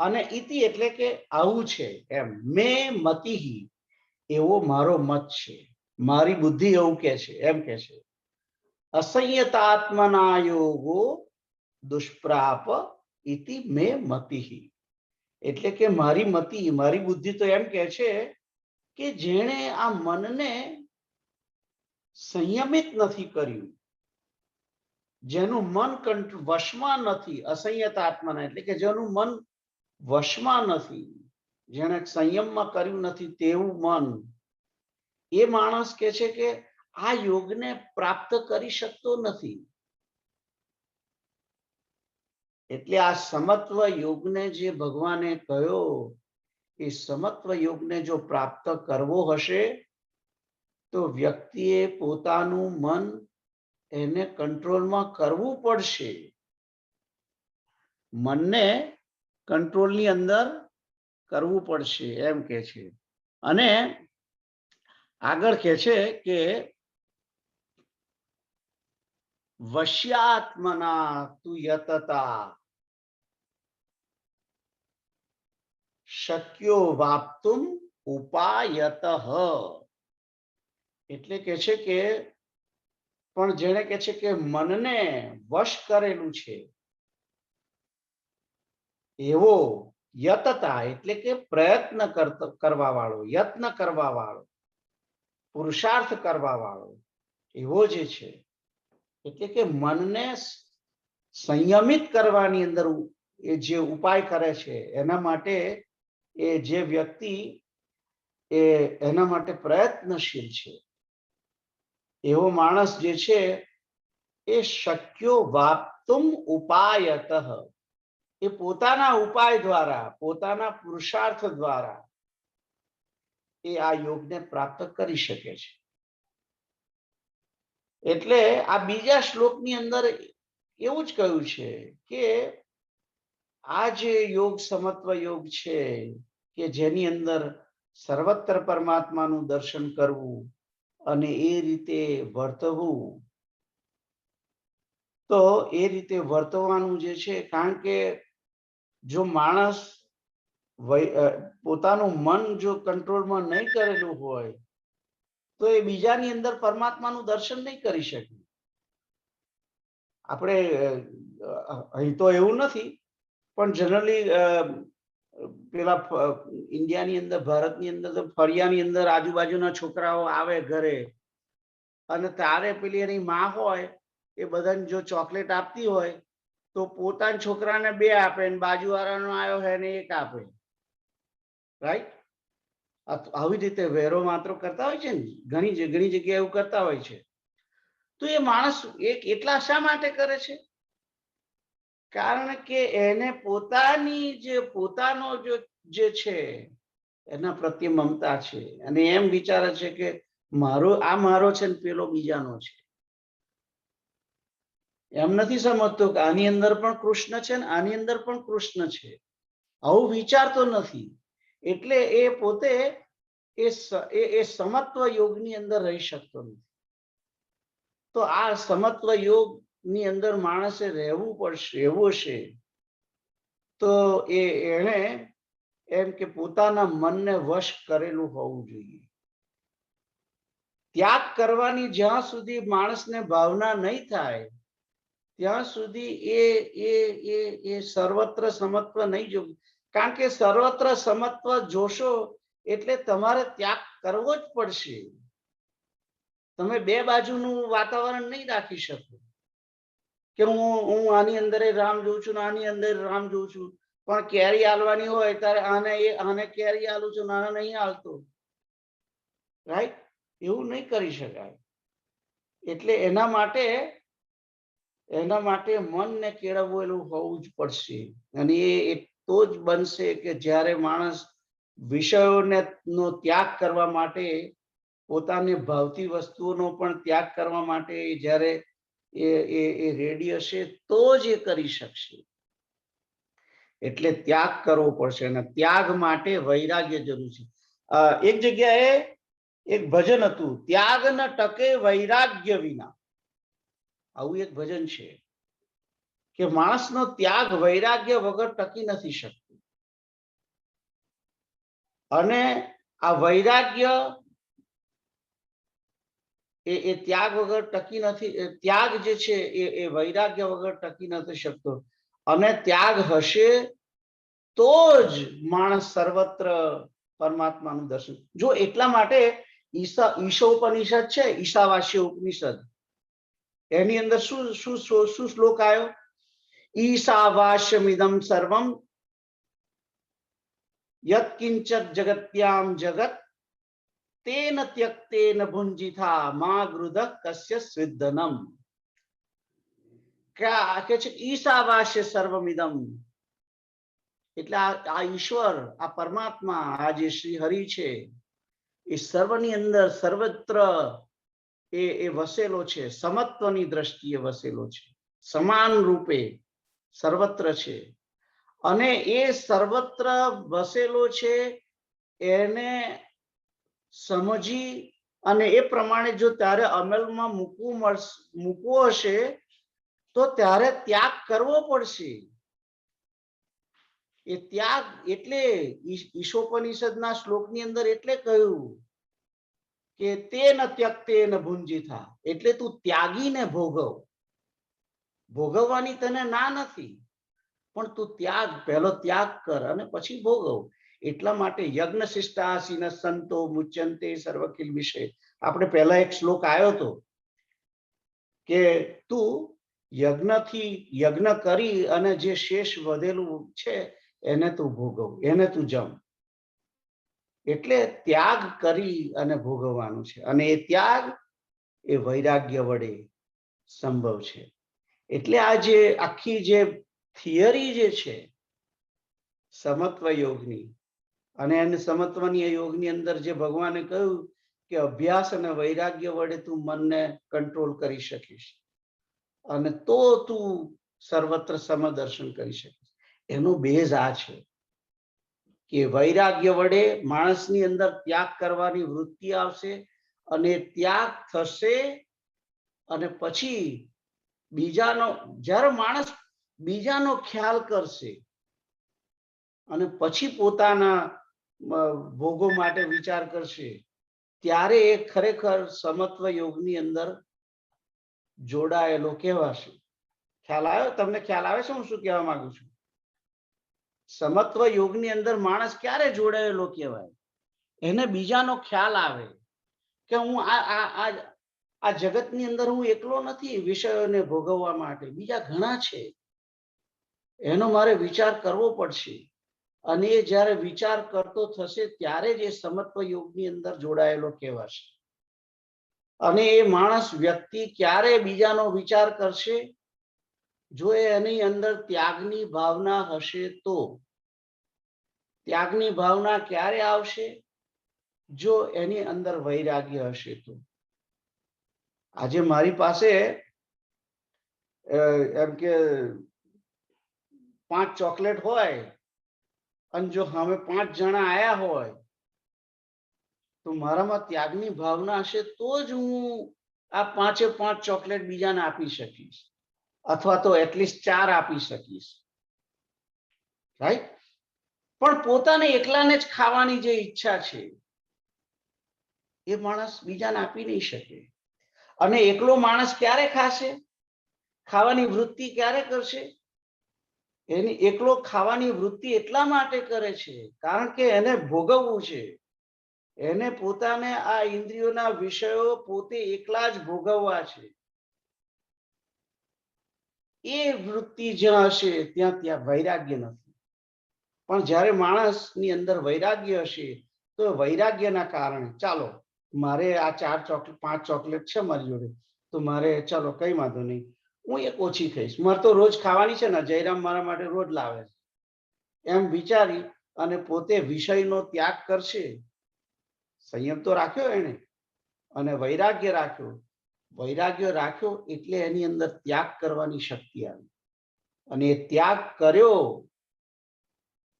અને ઇતિ એટલે કે આવું છે એમ. મે મતિઃ, એવો મારો મત છે, મારી બુદ્ધિ એવું કે છે, એમ કે છે. असंयतात्मना योगो दुष्प्राप इति मे मतिः. એટલે કે મારી મતિ, મારી બુદ્ધિ તો એમ કે છે કે જેણે આ મનને સંયમિત નથી કર્યું, જેનું મન વશમાં નથી, અસંયત આત્માના એટલે કે જેનું મન વશમાં નથી, જેણે સંયમમાં કર્યું નથી તેવું મન, એ માણસ કે છે કે આ યોગને પ્રાપ્ત કરી શકતો નથી. એટલે આ સમત્વ યોગને જે ભગવાને કહ્યો, એ સમત્વ યોગને જો પ્રાપ્ત કરવો હશે તો વ્યક્તિએ પોતાનું મન એને કંટ્રોલમાં કરવું પડશે. મનને કંટ્રોલની અંદર કરવું પડશે, એમ કે છે. અને આગળ કે છે કે વશ્યાત્મના તુ યતતા શક્યો વાપ્તુમ ઉપાયતઃ. એટલે કે છે કે પણ જેણે કે છે કે મનને વશ કરેલું છે, એવો યતતા એટલે કે પ્રયત્ન કરવા વાળો, યત્ન કરવા વાળો, પુરુષાર્થ કરવા વાળો એવો જે છે, એટલે કે મનને સંયમિત કરવાની અંદર એ જે ઉપાય કરે છે, એના માટે એ જે વ્યક્તિ એના માટે પ્રયત્નશીલ છે, એવો માણસ જે છે એ શક્યો વાપ્તુમ ઉપાયતઃ, એ પોતાના ઉપાય દ્વારા, પોતાના પુરુષાર્થ દ્વારા એ આ યોગને પ્રાપ્ત કરી શકે છે. એટલે આ બીજા શ્લોકની અંદર એવું જ કહ્યું છે કે આ જે યોગ સમત્વ યોગ છે કે જેની અંદર સર્વત્ર પરમાત્માનું દર્શન કરવું અને એ રીતે વર્તવું, તો એ રીતે વર્તવાનું જે છે, કારણ કે જો માણસ પોતાનું મન જો કંટ્રોલમાં નહીં કરેલું હોય તો એ બીજાની અંદર પરમાત્માનું દર્શન નહીં કરી શકે. આપણે અહીં તો એવું નથી, પણ જનરલી પેલા ઇન્ડિયાની અંદર, ભારતની અંદર તો ફળિયાની અંદર આજુબાજુના છોકરાઓ આવે ઘરે અને તારે પેલી એની માં હોય એ બધાને જો ચોકલેટ આપતી હોય તો પોતાના છોકરાને 2 આપે ને બાજુવાળાનો આવ્યો હોય ને 1 આપે. રાઈટ? આવી રીતે વેરો માત્રો કરતા હોય છે ને, ઘણી જગ્યાએ એવું કરતા હોય છે. તો એ માણસ એટલા શા માટે કરે છે? કારણ કે એને પોતાનો જે છે એના પ્રત્યે મમતા છે અને એમ વિચારે છે કે મારો છે ને પેલો બીજાનો છે. એમ નથી સમજતો કે આની અંદર પણ કૃષ્ણ છે ને આની અંદર પણ કૃષ્ણ છે. આવું વિચારતો નથી. એટલે એ પોતે એ સમત્વ યોગની અંદર રહી શકતો નથી. તો આ સમત્વ યોગ ની અંદર માણસે રહેવું હશે તો એને એમ કે પોતાના મનને વશ કરેલું હોવું જોઈએ. ત્યાગ કરવાની જ્યાં સુધી માણસને ભાવના નહીં થાય ત્યાં સુધી એ સર્વત્ર સમત્વ નહીં જોવું. કારણ કે સર્વત્ર સમત્વ જોશો એટલે તમારે ત્યાગ કરવો જ પડશે. તમે 2 બાજુનું વાતાવરણ નહીં રાખી શકો કે હું આની અંદર રામ જોઉં છું ને આની અંદર રામ જોઉં છું, પણ કેરી આલવાની હોય ત્યારે આને કેરી આલું છું, આને નહીં આલતો. રાઈટ? એવું નહીં કરી શકાય. એટલે એના માટે મનને કેળવવું હોવું જ પડશે. અને એ તો જ બનશે કે જ્યારે માણસ વિષયોને નો ત્યાગ કરવા માટે, પોતાની ભાવતી વસ્તુઓનો પણ ત્યાગ કરવા માટે જ્યારે એ રેડી હશે તો જ એ કરી શકશે. એટલે ત્યાગ કરવો પડશે અને ત્યાગ માટે વૈરાગ્ય જરૂર છે. એક જગ્યાએ એક ભજન હતું, ત્યાગ ન ટકે વૈરાગ્ય વિના. આવું એક ભજન છે કે માણસનો ત્યાગ વૈરાગ્ય વગર ટકી નથી શકતું. અને આ વૈરાગ્ય એ ત્યાગ વગર ટકી નથી. ત્યાગ જે છે એ વૈરાગ્ય વગર ટકી નથી શકતો. અને ત્યાગ હશે તો જ માણસ સર્વત્ર પરમાત્માનું દર્શન. જો એટલા માટે ઈશોપનિષદ છે, ઈશાવાસ્ય ઉપનિષદ, એની અંદર શું શ્લોક આવ્યો? ઈશાવાસ્યમિદમ સર્વમ યત્કિંચત જગત્યામ જગત તેન ત્યક્તેન ભુંજીથા મા ગૃધ કસ્ય સ્વિદ્ધનમ. કે છે ઈશાવાસ્ય સર્વમિદમ, એટલે આ ઈશ્વર, આ પરમાત્મા, આ જે શ્રી હરિ છે એ સર્વની અંદર સર્વત્ર એ વસેલો છે. સમત્વની દ્રષ્ટિએ વસેલો છે, સમાન રૂપે સર્વત્ર છે. અને એ સર્વત્ર વસેલો છે એને સમજી અને એ પ્રમાણે જો ત્યારે અમલમાં મૂકવો હશે તો ત્યારે ત્યાગ કરવો પડશે. એ ત્યાગ એટલે ઈશોપનિષદના શ્લોકની અંદર એટલે કહ્યું કે તેન ત્યક્તેન ભુંજીથા, એટલે તું ત્યાગીને ભોગવવાની તને ના નથી, પણ તું પહેલો ત્યાગ કર અને પછી ભોગવ. એટલા માટે યજ્ઞ શિષ્ટાસીન સંતો મુચ્યંતે સર્વકિલ વિષય. આપણે પહેલા એક શ્લોક આવ્યો હતો કે તું યજ્ઞ કરી અને જે શેષ વધેલું છે એને તું ભોગવ, એને તું જમ. એટલે ત્યાગ કરી અને ભોગવવાનું છે. અને એ ત્યાગ એ વૈરાગ્ય વડે સંભવ છે. એટલે આ જે આખી જે થિયરી જે છે સમત્વ યોગની. અને એને સમત્વની યોગની અંદર જે ભગવાને કહ્યું કે અભ્યાસ અને વૈરાગ્ય વડે તું મનને કંટ્રોલ કરી શકીશ અને તો તું સર્વત્ર સમદર્શન કરી શકીશ. એનો બેઝ આ છે કે વૈરાગ્ય વડે માણસની અંદર ત્યાગ કરવાની વૃત્તિ આવશે અને ત્યાગ થશે અને પછી બીજાનો, જ્યારે માણસ બીજાનો ખ્યાલ કરશે અને પછી પોતાના ભોગો માટે વિચાર કરશે, ત્યારે એ ખરેખર સમત્વ યોગની અંદર જોડાયેલો કહેવાશે. ખ્યાલ આવ્યો તમને? ખ્યાલ આવે છે હું શું કહેવા માંગુ છું? સમત્વ યોગની અંદર માણસ ક્યારે જોડાયેલો કહેવાય? એને બીજાનો ખ્યાલ આવે કે હું આ જગતની અંદર હું એકલો નથી વિષયોને ભોગવવા માટે, બીજા ઘણા છે, એનો મારે વિચાર કરવો પડશે. અને એ જ્યારે વિચાર કરતો થશે ત્યારે જ એ સમત્વ યોગની અંદર જોડાયેલો કહેવાશે. અને એ માણસ વ્યક્તિ ક્યારે બીજાનો વિચાર કરશે? જો એની અંદર ત્યાગની ભાવના હશે તો. ત્યાગની ભાવના ક્યારે આવશે? જો એની અંદર વૈરાગ્ય હશે તો. આજે મારી પાસે એમ કે 5 ચોકલેટ હોય અને જો હવે 5 જણા આયા હોય તો મારામાં ત્યાગની ભાવના હશે તો જ હું આ 5 ચોકલેટ બીજાને આપી શકીશ, અથવા તો એટલીસ્ટ 4 આપી શકીશ, રાઈટ? પણ પોતાને એકલાને જ ખાવાની જે ઈચ્છા છે એ માણસ બીજાને આપી નહીં શકે. અને એકલો માણસ ક્યારે ખાશે? ખાવાની વૃત્તિ ક્યારે કરશે? એની એકલો ખાવાની વૃત્તિ એટલા માટે કરે છે કારણ કે એને ભોગવવું છે. એને પોતાને આ ઇન્દ્રિયોના વિષયો પોતે એકલા જ ભોગવવા છે. એ વૃત્તિ જ્યાં હશે ત્યાં વૈરાગ્ય નથી. પણ જ્યારે માણસની અંદર વૈરાગ્ય હશે તો વૈરાગ્યના કારણે ચાલો મારે આ 4 ચોકલેટ 5 ચોકલેટ છે મારી જોડે, તો મારે ચાલો કઈ વાંધો નહીં, હું એક ઓછી ખાઈશ, મારે તો રોજ ખાવાની છે ને, જયરામ મારા માટે રોજ લાવે છે, એમ વિચારી અને પોતે વિષયનો ત્યાગ કરશે. સંયમ તો રાખ્યો એને અને વૈરાગ્ય રાખ્યો. વૈરાગ્ય રાખ્યો એટલે એની અંદર ત્યાગ કરવાની શક્તિ આવી. અને એ ત્યાગ કર્યો,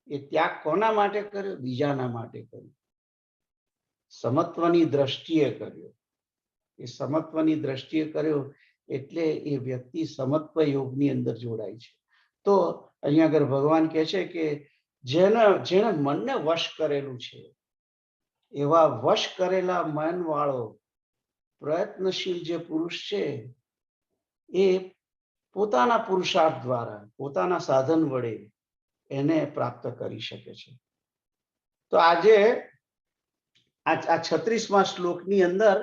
એ ત્યાગ કોના માટે કર્યો? બીજાના માટે કર્યો. સમત્વની દ્રષ્ટિએ કર્યો. એ સમત્વની દ્રષ્ટિએ કર્યો એટલે એ વ્યક્તિ સમત્વ યોગની અંદર જોડાય છે. તો અહીંયા આગળ ભગવાન કહે છે કે જેને મનને વશ કરેલું છે, એવા વશ કરેલા મન વાળો પ્રયત્નશીલ જે પુરુષ છે એ પોતાના પુરુષાર્થ દ્વારા, પોતાના સાધન વડે એને પ્રાપ્ત કરી શકે છે. તો આજે આ 36મા શ્લોકની અંદર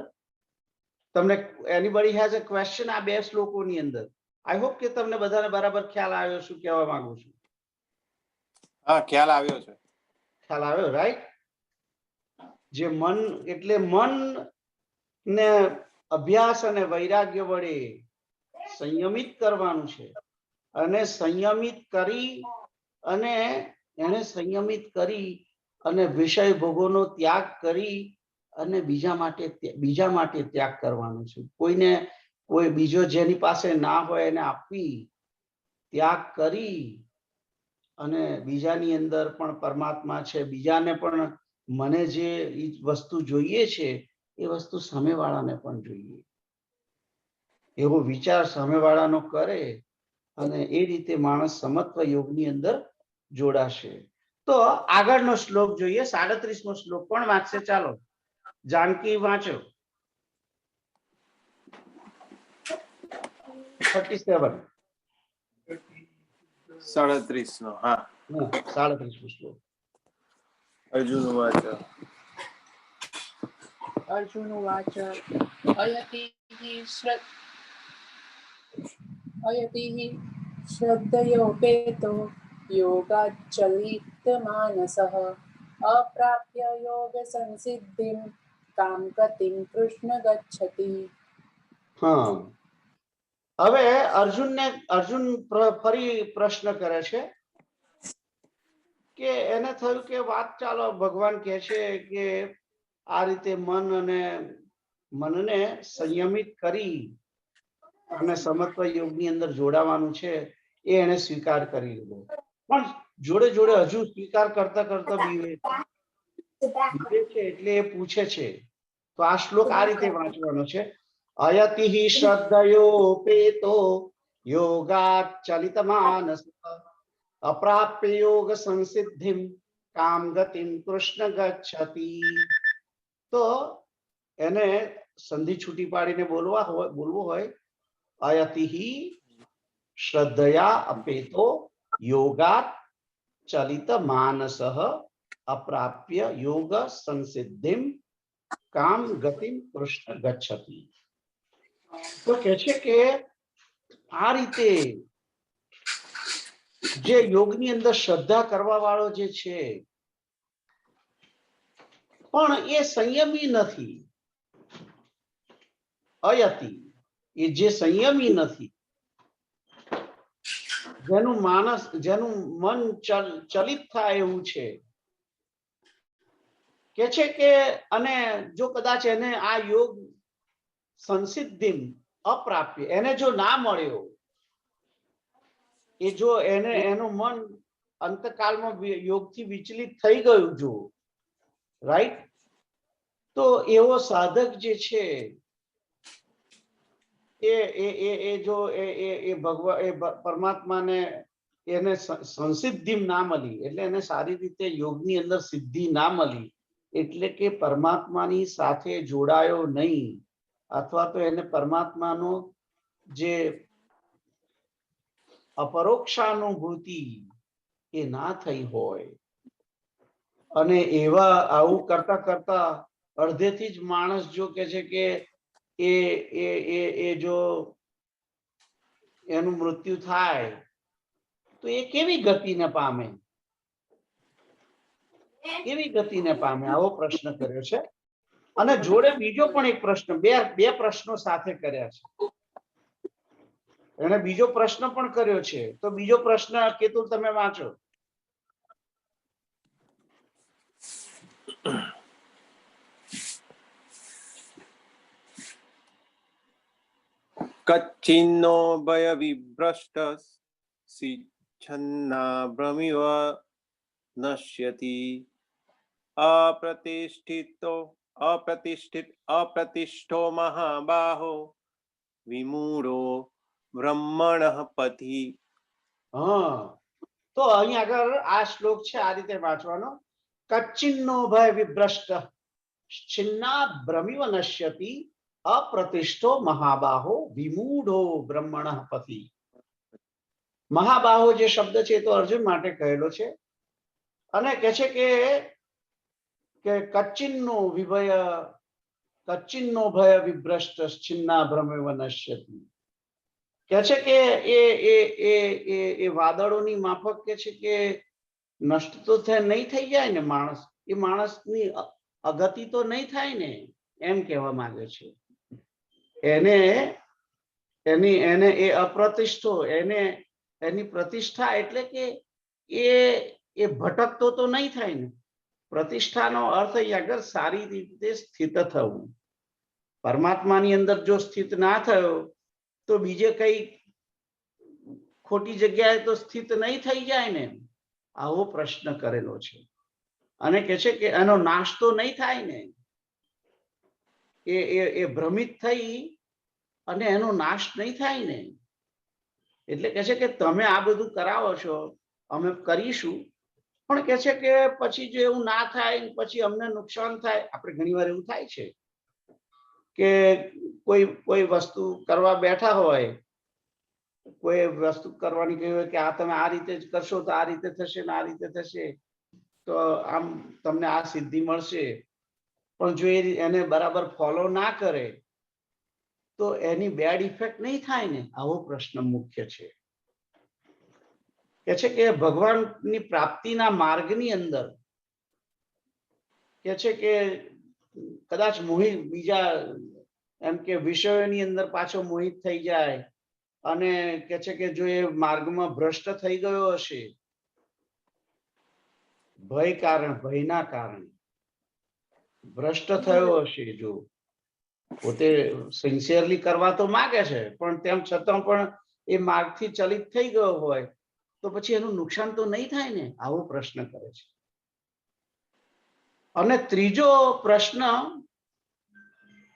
તમને એનીબડી હેઝ અ ક્વેશ્ચન આ 2 શ્લોકોની અંદર? આઈ હોપ કે તમને બધાને બરાબર ખ્યાલ આવ્યો શું કહેવા માંગુ છું. હા, ખ્યાલ આવ્યો છે. ખ્યાલ આવ્યો, રાઈટ? જે મન એટલે મન ને અભ્યાસ અને વૈરાગ્ય વડે સંયમિત કરવાનું છે. અને સંયમિત કરી અને એને સંયમિત કરી અને વિષય ભોગોનો ત્યાગ કરી અને બીજા માટે ત્યાગ કરવાનો છે. કોઈ બીજો જેની પાસે ના હોય એને આપી, ત્યાગ કરી અને બીજાની અંદર પણ પરમાત્મા છે, બીજાને પણ મને જે વસ્તુ જોઈએ છે એ વસ્તુ સામેવાળાને પણ જોઈએ, એવો વિચાર સામેવાળાનો કરે અને એ રીતે માણસ સમત્વ યોગની અંદર જોડાશે. તો આગળનો શ્લોક જોઈએ, 37મો શ્લોક પણ વાંચશે. ચાલો જાનકી વાંચો. 37. 37 નો. હા, 37મો શ્લોક. અર્જુન વાચ. अर्जुन उवाच अयतिः श्रद्धयोपेतो योगाच्चलितमानसः अप्राप्य योगसंसिद्धिं कां गतिं कृष्ण गच्छति. હા, હવે અર્જુન ફરી પ્રશ્ન કરે છે કે એને થયું કે વાત ચાલો ભગવાન કહે છે કે આ રીતે મનને સંયમિત કરી અને સમત્વ યોગની અંદર જોડાવાનું છે, એ એને સ્વીકાર કરી લીધો. પણ જોડે જોડે હજુ સ્વીકાર કરતા કરતા બીવે છે, એટલે એ પૂછે છે. તો આ શ્લોક આ રીતે વાંચવાનો છે. અયતિ શ્રદ્ધયોપેતો યોગાત ચલિત માનસ અપ્રાપ્ય યોગ સંસિદ્ધિમ કામ ગતિમ કૃષ્ણ ગચ્છતિ. તો એને સંધિ છૂટી પાડીને બોલવું હોય અયતિ શ્રદ્ધયા અપેતો યોગાત ચલિત માનસ અપ્રાપ્ય યોગ સંસિદ્ધિમ કામ ગતિમ કૃષ્ણ ગચ્છતિ. તો કહે છે કે આ રીતે જે યોગની અંદર શ્રદ્ધા કરવા વાળો જે છે, પણ એ સંયમી નથી. અયતિ એ જે સંયમી નથી, જેનું મન ચલિત થાય એવું છે, કે છે કે અને જો કદાચ એને આ યોગ સંસિદ્ધિ અપ્રાપ્ય એને જો ના મળ્યો, એ જો એનું મન અંતકાલમાં યોગથી વિચલિત થઈ ગયું જો, રાઈટ, તો એવો સાધક જે છે એ પરમાત્માને એને સંસિદ્ધિ ના મળી, એટલે એને સારી રીતે યોગની અંદર સિદ્ધિ ના મળી, એટલે કે પરમાત્માની સાથે જોડાયો નહીં, અથવા તો એને પરમાત્માનો જે અપરોક્ષાનુભૂતિ એ ના થઈ હોય, અને એવા આવું કરતા કરતા અડધેથી જ માણસ જો કે છે કે એ જો એનું મૃત્યુ થાય તો એ કેવી ગતિને પામે, કેવી ગતિને પામે, આવો પ્રશ્ન કર્યો છે. અને જોડે બીજો પણ એક પ્રશ્ન, બે પ્રશ્નો સાથે કર્યા છે. એને બીજો પ્રશ્ન પણ કર્યો છે. તો બીજો પ્રશ્ન કેતુલ તમે વાંચો. કચ્છિન્નો ભય વિભ્રષ્ટ છન્ના ભ્રમિવ નશ્યતિ અપ્રતિષ્ઠો મહાબાહો વિમૂઢો બ્રહ્મણઃ પથી. તો અહીં આગળ આ શ્લોક છે, આ રીતે વાંચવાનો. કચ્છિન્નો ભય વિભ્રષ્ટ છિન્ના ભ્રમિવ નશ્યતિ અપ્રતિષ્ઠો મહાબાહો વિમૂઢો બ્રહ્મણઃ પથી. મહાબાહો જે શબ્દ છે એ તો અર્જુન માટે કહેલો છે, અને કહે છે કે કચ્છિન્નો ભય વિભ્રષ્ટ છિન્ના ભ્રમિવ નશ્યતિ. કે છે કે એ વાદળોની માફક કે છે કે નષ્ટ તો નહીં થઈ જાય ને માણસ, એ માણસની અગતિ તો નહીં થાય ને, એમ કહેવા માંગે છે. એને એ અપ્રતિષ્ઠો, એની પ્રતિષ્ઠા એટલે કે એ ભટકતો તો નહીં થાય ને. પ્રતિષ્ઠાનો અર્થ આગળ સારી રીતે સ્થિત થવું. પરમાત્માની અંદર જો સ્થિત ના થયો તો બીજે કઈ ખોટી જગ્યાએ તો સ્થિત નહીં થઈ જાય ને, આવો પ્રશ્ન કરેલો છે. અને કે છે કે એનો નાશ તો નહીં થાય ને, એ ભ્રમિત થઈ અને એનો નાશ નહીં થાય ને. એટલે કે છે કે તમે આ બધું કરાવો છો, અમે કરીશું, પણ કે છે કે પછી જો એવું ના થાય, પછી અમને નુકસાન થાય. આપણે ઘણીવાર એવું થાય છે કે કોઈ વસ્તુ કરવા બેઠા હોય, કોઈ વસ્તુ કરવાની કહી હોય કે આ તમે આ રીતે જ કરશો તો આ રીતે થશે ને આ રીતે થશે, તો આમ તમને આ સિદ્ધિ મળશે. પણ જો એને બરાબર ફોલો ના કરે તો એની બેડ ઇફેક્ટ નહીં થાય ને, આવો પ્રશ્ન મુખ્ય છે. કે છે કે ભગવાનની પ્રાપ્તિના માર્ગની અંદર કે છે કે કદાચ મોહિત બીજા એમ કે વિષયોની અંદર પાછો મોહિત થઈ જાય, અને કે છે કે જો એ માર્ગમાં ભ્રષ્ટ થઈ ગયો હશે ભય કારણ, ભયના કારણે ભ્રષ્ટ થયો હશે. જો પોતે સિન્સિયરલી કરવા તો માંગે છે, પણ તેમ છતાં પણ એ માર્ગથી ચલિત થઈ ગયો હોય તો પછી એનું નુકસાન તો નહીં થાય ને, આવો પ્રશ્ન કરે છે. અને ત્રીજો પ્રશ્ન,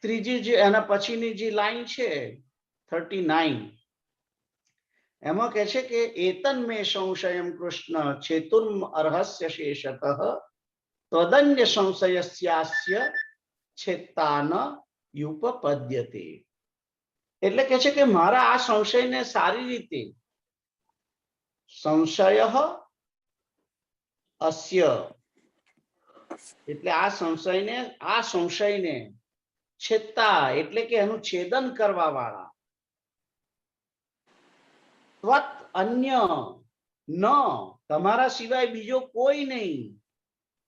ત્રીજી જે એના પછીની જે લાઈન છે 39, એમાં કહે છે કે એતન મે સંશયમ કૃષ્ણ ચેતુર્મ અર્હસ્ય શેષતઃ તદન્ય સંશયસ્યાસ્ય છેત્તાન યુપપદ્યતે. એટલે કે છે કે મારા આ સંશયને સારી રીતે, સંશય અસ્ય એટલે આ સંશયને છેત્તા એટલે કે એનું છેદન કરવા વાળા, ત્વત અન્ય ન તમારા સિવાય બીજો કોઈ નહીં,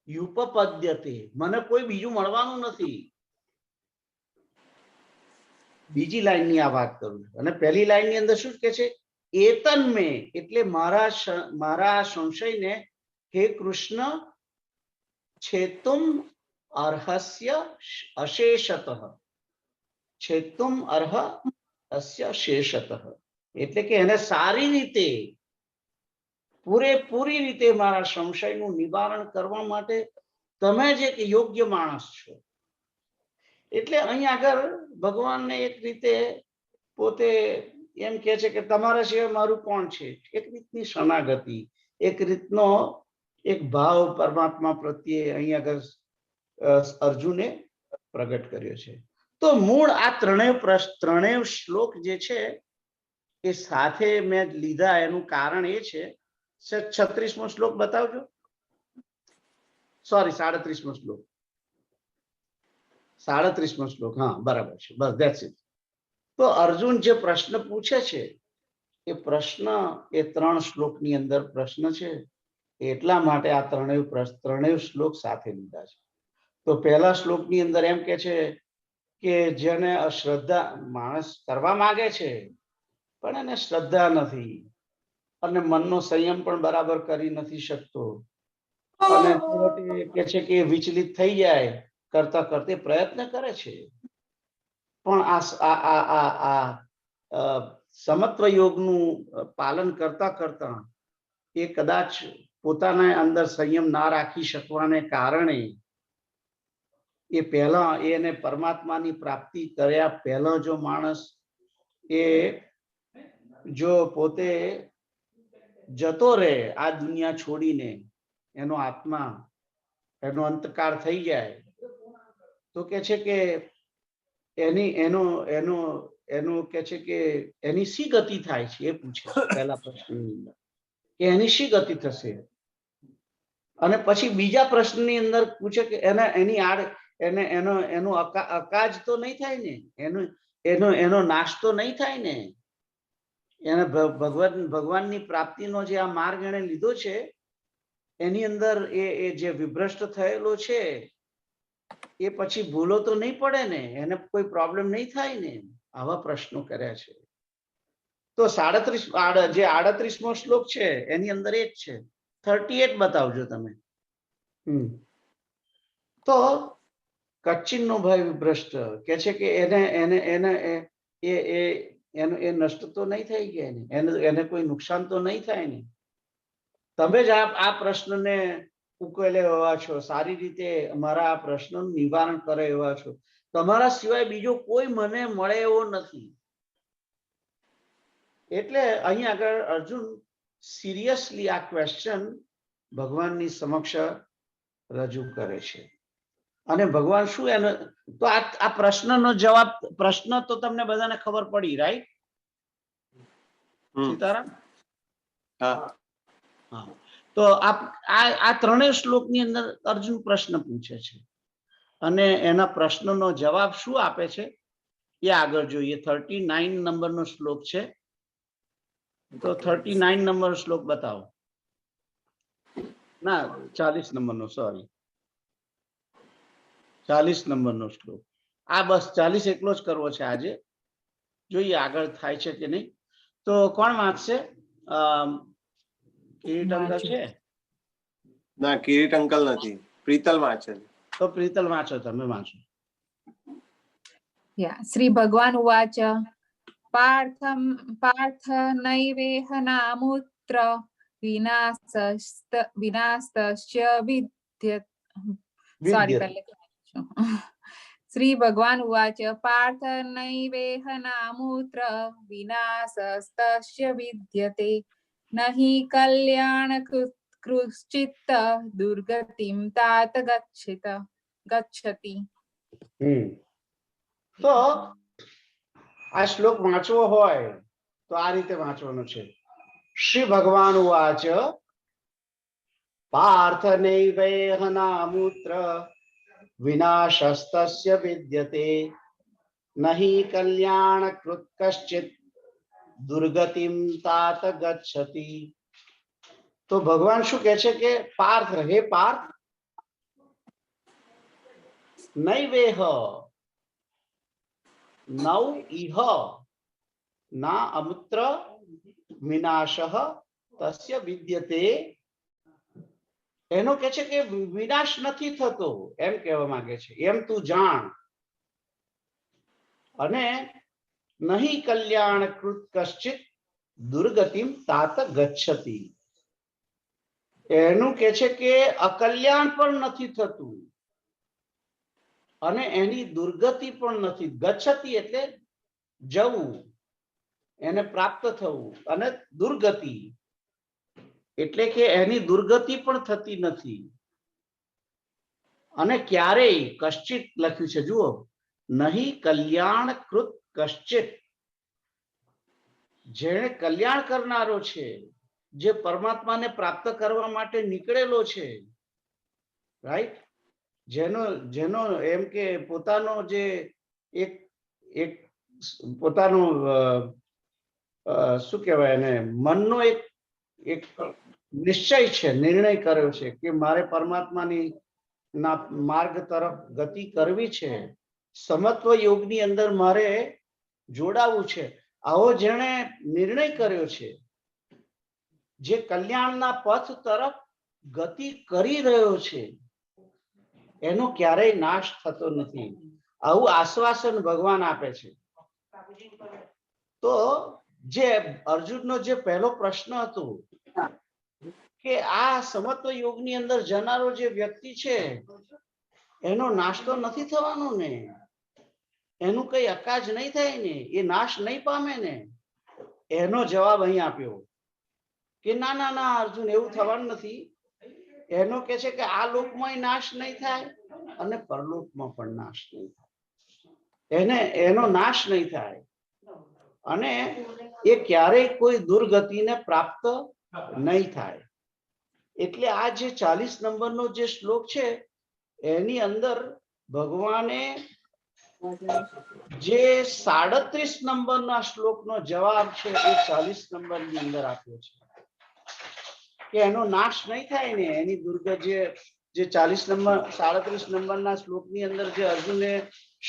યુપપદ્યતે મને કોઈ બીજું મળવાનું નથી. બીજી લાઈન ની આ વાત કરું છું. અને પહેલી લાઈન ની અંદર શું કે છે? એતન મે એટલે મારા સંશયને હે કૃષ્ણ છેતુમ અર્હસ્ય અશેષતઃ, છેતુમ અર્હ અસ્ય શેષતઃ એટલે કે એને સારી રીતે, પૂરેપૂરી રીતે મારા સંશયનું નિવારણ કરવા માટે તમે જ એક યોગ્ય માણસ છો. એટલે અહીં આગળ ભગવાનને એક રીતે પોતે એમ કે છે કે તમારા સિવાય મારું કોણ છે. એક રીતની શરણાગતિ, એક રીતનો એક ભાવ પરમાત્મા પ્રત્યે અહીં આગળ અર્જુને પ્રગટ કર્યો છે. તો મૂળ આ ત્રણેય શ્લોક જે છે એ સાથે મેં લીધા, એનું કારણ એ છે, 36મો શ્લોક બતાવજો. સોરી 37મો શ્લોક, 37મો શ્લોક, હા બરાબર છે, બસ ધેટ્સ ઇટ. તો અર્જુન જે પ્રશ્ન પૂછે છે એ પ્રશ્ન એ 3 શ્લોકની અંદર પ્રશ્ન છે, એટલા માટે આ ત્રણેય શ્લોક સાથે લીધા છે. તો પહેલા શ્લોકની અંદર એમ કે છે કે જેને અશ્રદ્ધા માણસ કરવા માંગે છે પણ એને શ્રદ્ધા નથી અને મનનો સંયમ પણ બરાબર કરી નથી શકતો, અને કે છે કે વિચલિત થઈ જાય, કરતા કરતે પ્રયત્ન કરે છે, પણ આ સમત્વ યોગનું પાલન કરતા કરતા એ કદાચ પોતાના અંદર સંયમ ના રાખી શકવાને કારણે એ પહેલા એને પરમાત્માની પ્રાપ્તિ કર્યા પહેલા જો માણસ એ જો પોતે જતો રહે આ દુનિયા છોડીને, એનો આત્મા એનો અંતકાળ થઈ જાય, તો કે છે કે એનું કે છે કે એની શી ગતિ થાય છે એ પૂછે છે પહેલા પ્રશ્નની અંદર, કે એની શી ગતિ થશે. અને પછી બીજા પ્રશ્નની અંદર પૂછે કે એની આડ એનો અકાજ તો નહીં થાય ને, એનો નાશ તો નહીં થાય ને, એને ભગવાનની પ્રાપ્તિનો જે આ માર્ગ એને લીધો છે એની અંદર એ જે વિભ્રષ્ટ થયેલો છે એ પછી ભૂલો તો નહીં પડે ને, એને કોઈ પ્રોબ્લેમ નહીં થાય ને, આવા પ્રશ્નો કર્યા છે. તો 38મો શ્લોક છે એની અંદર એ જ છે. 38 બતાવજો તમે. તો કચ્છિનનો ભય વિભ્રષ્ટ કે છે કે એ નષ્ટ તો નહીં થઈ ગયા, એને કોઈ નુકસાન તો નહીં થાય ને. તમે જ આ પ્રશ્નને ઉકેલે એવા છો, સારી રીતે અમારા આ પ્રશ્નનું નિવારણ કરે એવા છો, તમારા સિવાય બીજો કોઈ મને મળે એવો નથી. એટલે અહીં આગળ અર્જુન સિરિયસલી આ ક્વેશ્ચન ભગવાનની સમક્ષ રજૂ કરે છે. અને ભગવાન શું એને, તો આ પ્રશ્નનો જવાબ, પ્રશ્ન તો તમને બધાને ખબર પડી, રાઈટ સીતારામ? હા. તો આ ત્રણેય શ્લોકની અંદર અર્જુન પ્રશ્ન પૂછે છે અને એના પ્રશ્નનો જવાબ શું આપે છે એ આગળ જોઈએ. 39 નંબરનો શ્લોક છે, તો 39 નંબરનો શ્લોક બતાવો. ના 40 નંબરનો, સોરી 40 નંબરનો શ્લોક. આ બસ 40 એકલો જ કરવો છે આજે, જોઈએ આગળ થાય છે કે નહીં. તો કોણ વાંચશે? કિરીટંકર છે? ના, કિરીટ અંકલ નથી, પ્રીતલ વાંચે છે. તો પ્રીતલ વાંચો, તમે વાંચો. શ્રી ભગવાન ઉવાચ પાર્થ નૈવેહ નામુત્ર વિનાસ્તસ્ય વિદ્યતે. સોરી, પહેલે શ્રી ભગવાન ઉવાચ પાર્થ નૈવેહ નામુત્ર વિનાસ્તસ્ય વિદ્યતે નહિ કલ્યાણ કૃશ્ચિત દુર્ગતિમ तात ગચ્છતિ. તો આ શ્લોક વાંચવો હોય તો આ રીતે વાંચવાનો છે. શ્રી ભગવાન ઉવાચ પાર્થ નૈવેહ નામુત્ર વિનાશસ્તસ્ય વિદ્યતે નહિ કલ્યાણ કૃત કશ્ચિત દુર્ગતિમ तात ગચ્છતિ. તો ભગવાન શું કહે છે કે પાર્થ, હે પાર્થ, નૈવેહ નૌ ઇહ ના અમુત્ર વિનાશઃ તસ્ય વિદ્યતે. એનો કે છે કે વિનાશ નથી થતો, એમ કહેવા માંગે છે. એમ તું જાણ. અને નહીં કલ્યાણ કૃત કશ્ચિત દુર્ગતિમ तात ગચ્છતિ. એનું કે છે કે અકલ્યાણ પણ નથી થતું અને એની દુર્ગતિ પણ નથી. ગચ્છતિ એટલે જવું, એને પ્રાપ્ત થવું, અને દુર્ગતિ એટલે કે એની દુર્ગતિ પણ થતી નથી. અને ક્યારેય, કશ્ચિત લખ્યું છે જુઓ, નહીં કલ્યાણ કૃત કશ્ચિત, જેણે કલ્યાણ કરનારો છે, જે પરમાત્માને પ્રાપ્ત કરવા માટે નીકળેલો છે, રાઈટ, જેનો એમ કે પોતાનો જે એક એક પોતાનું શું કહેવાય એને, મનનો એક નિશ્ચય છે, નિર્ણય કર્યો છે કે મારે પરમાત્માની ના માર્ગ તરફ ગતિ કરવી છે, સમત્વ યોગની અંદર મારે જોડાવું છે. આવો જેણે નિર્ણય કર્યો છે, જે કલ્યાણના પથ તરફ ગતિ કરી રહ્યો છે, એનો ક્યારેય નાશ થતો નથી. આવું આશ્વાસન ભગવાન આપે છે. તો જે અર્જુનનો જે પહેલો પ્રશ્ન હતો કે આ સમત્વ યોગની અંદર જનારો જે વ્યક્તિ છે, એનો નાશ તો નથી થવાનો ને, એનું કઈ અકાજ નહીં થાય ને, એ નાશ નહીં પામે ને. એનો જવાબ અહીં આપ્યો કે ના ના ના અર્જુન, એવું થવાનું નથી. એનો કે છે કે આ લોકમાં નાશ નહીં થાય અને પરલોકમાં પણ નાશ નહીં થાય. એનો નાશ નહીં થાય અને એ ક્યારેય કોઈ દુર્ગતિને પ્રાપ્ત નહીં થાય. એટલે આ જે 40 નંબરનો જે શ્લોક છે, એની અંદર ભગવાને જે 37 નંબરના શ્લોકનો જવાબ છે એ 40 નંબરની અંદર આપ્યો છે કે એનો નાશ નહીં થાય ને, એની દુર્ગત જે 40 નંબર 37 નંબરના શ્લોકની અંદર જે અર્જુને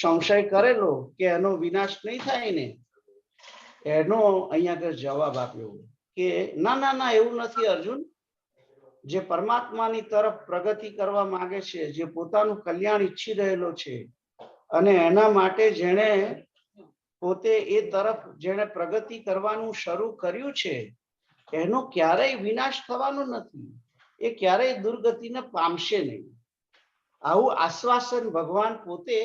સંશય કરેલો કે એનો વિનાશ નહીં થાય ને, એનો અહીંયા આગળ જવાબ આપ્યો કે ના ના ના, એવું નથી અર્જુન. જે પરમાત્માની તરફ પ્રગતિ કરવા માંગે છે, જે પોતાનું કલ્યાણ ઈચ્છી રહેલો છે, અને એના માટે જેણે પોતે એ તરફ જેણે પ્રગતિ કરવાનું શરૂ કર્યું છે, એનો ક્યારેય વિનાશ થવાનો નથી. એ ક્યારેય દુર્ગતિને પામશે નહીં. આવું આશ્વાસન ભગવાન પોતે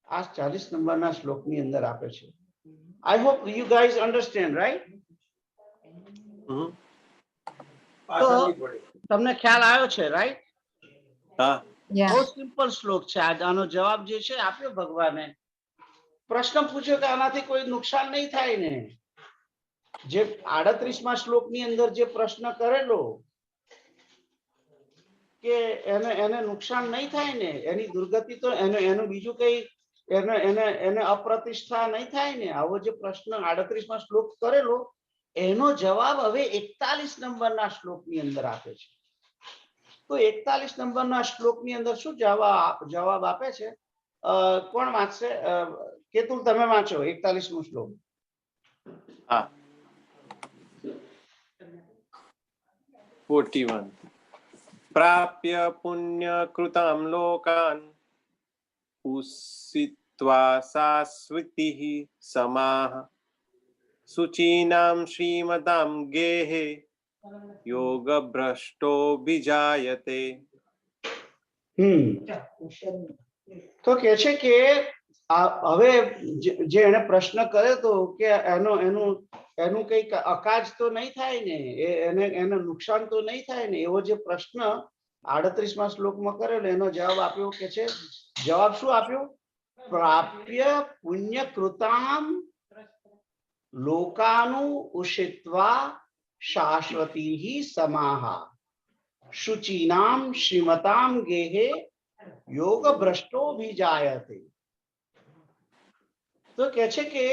આ 40 નંબરના શ્લોકની અંદર આપે છે. I hope you guys understand, right? તો તમને ખ્યાલ આવ્યો છે, રાઈટ? હા, બહુ સિમ્પલ શ્લોક છે. આનો જવાબ જે છે આપ્યો ભગવાને. પ્રશ્ન પૂછ્યો કે આનાથી કોઈ નુકસાન નહીં થાય ને. જે 38મા શ્લોકની અંદર જે પ્રશ્ન કરેલો કે એને નુકસાન નહીં થાય ને, એની દુર્ગતિ તો એનું બીજું કઈ એને અપ્રતિષ્ઠા નહીં થાય ને, આવો જે પ્રશ્ન 38મા શ્લોક કરેલો, એનો જવાબ હવે 41 નંબરના શ્લોકની અંદર આપે છે. તો 41 નંબરના શ્લોકની અંદર શું જવાબ આપે છે? કોણ વાંચશે? કેતુલ, તમે વાંચો 41મો શ્લોક. હા, 41. પ્રાપ્ય પુણ્યકૃતામ લોકાન ઉષિત્વા શાશ્વતિઃ સમાહ શુચીનામ શ્રીમતામ ગેહે યોગ ભ્રષ્ટો વિજાયતે. તો કે છે કે હવે જે એને પ્રશ્ન કર્યો તો કે એનું કઈક અકાજ તો નહીં થાય ને, એને નુકસાન તો નહીં થાય ને, એવો જે પ્રશ્ન 38મા શ્લોકમાં કરેલો એનો જવાબ આપ્યો. કે છે જવાબ શું આપ્યો? પ્રાપ્ય પુણ્યકૃતામ લોકાનુ ઉષિત્વા શાશ્વતીઃ સમાહ શુચીનામ શ્રીમતામ ગેહે યોગ ભ્રષ્ટો વિજાયતે. તો કે છે કે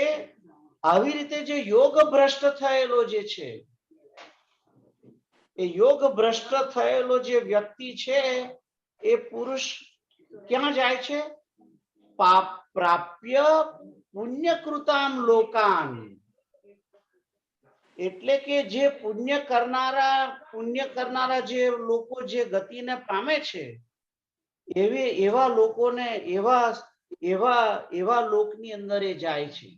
આવી રીતે જે યોગ ભ્રષ્ટ થયેલો જે છે, એ યોગ ભ્રષ્ટ થયેલો જે વ્યક્તિ છે એ પુરુષ ક્યાં જાય છે? પ્રાપ્ય પુણ્યકૃતામ લોકાન, એટલે કે જે પુણ્ય કરનારા જે લોકો જે ગતિને પામે છે એવા લોકોને એવા લોકની અંદર એ જાય છે.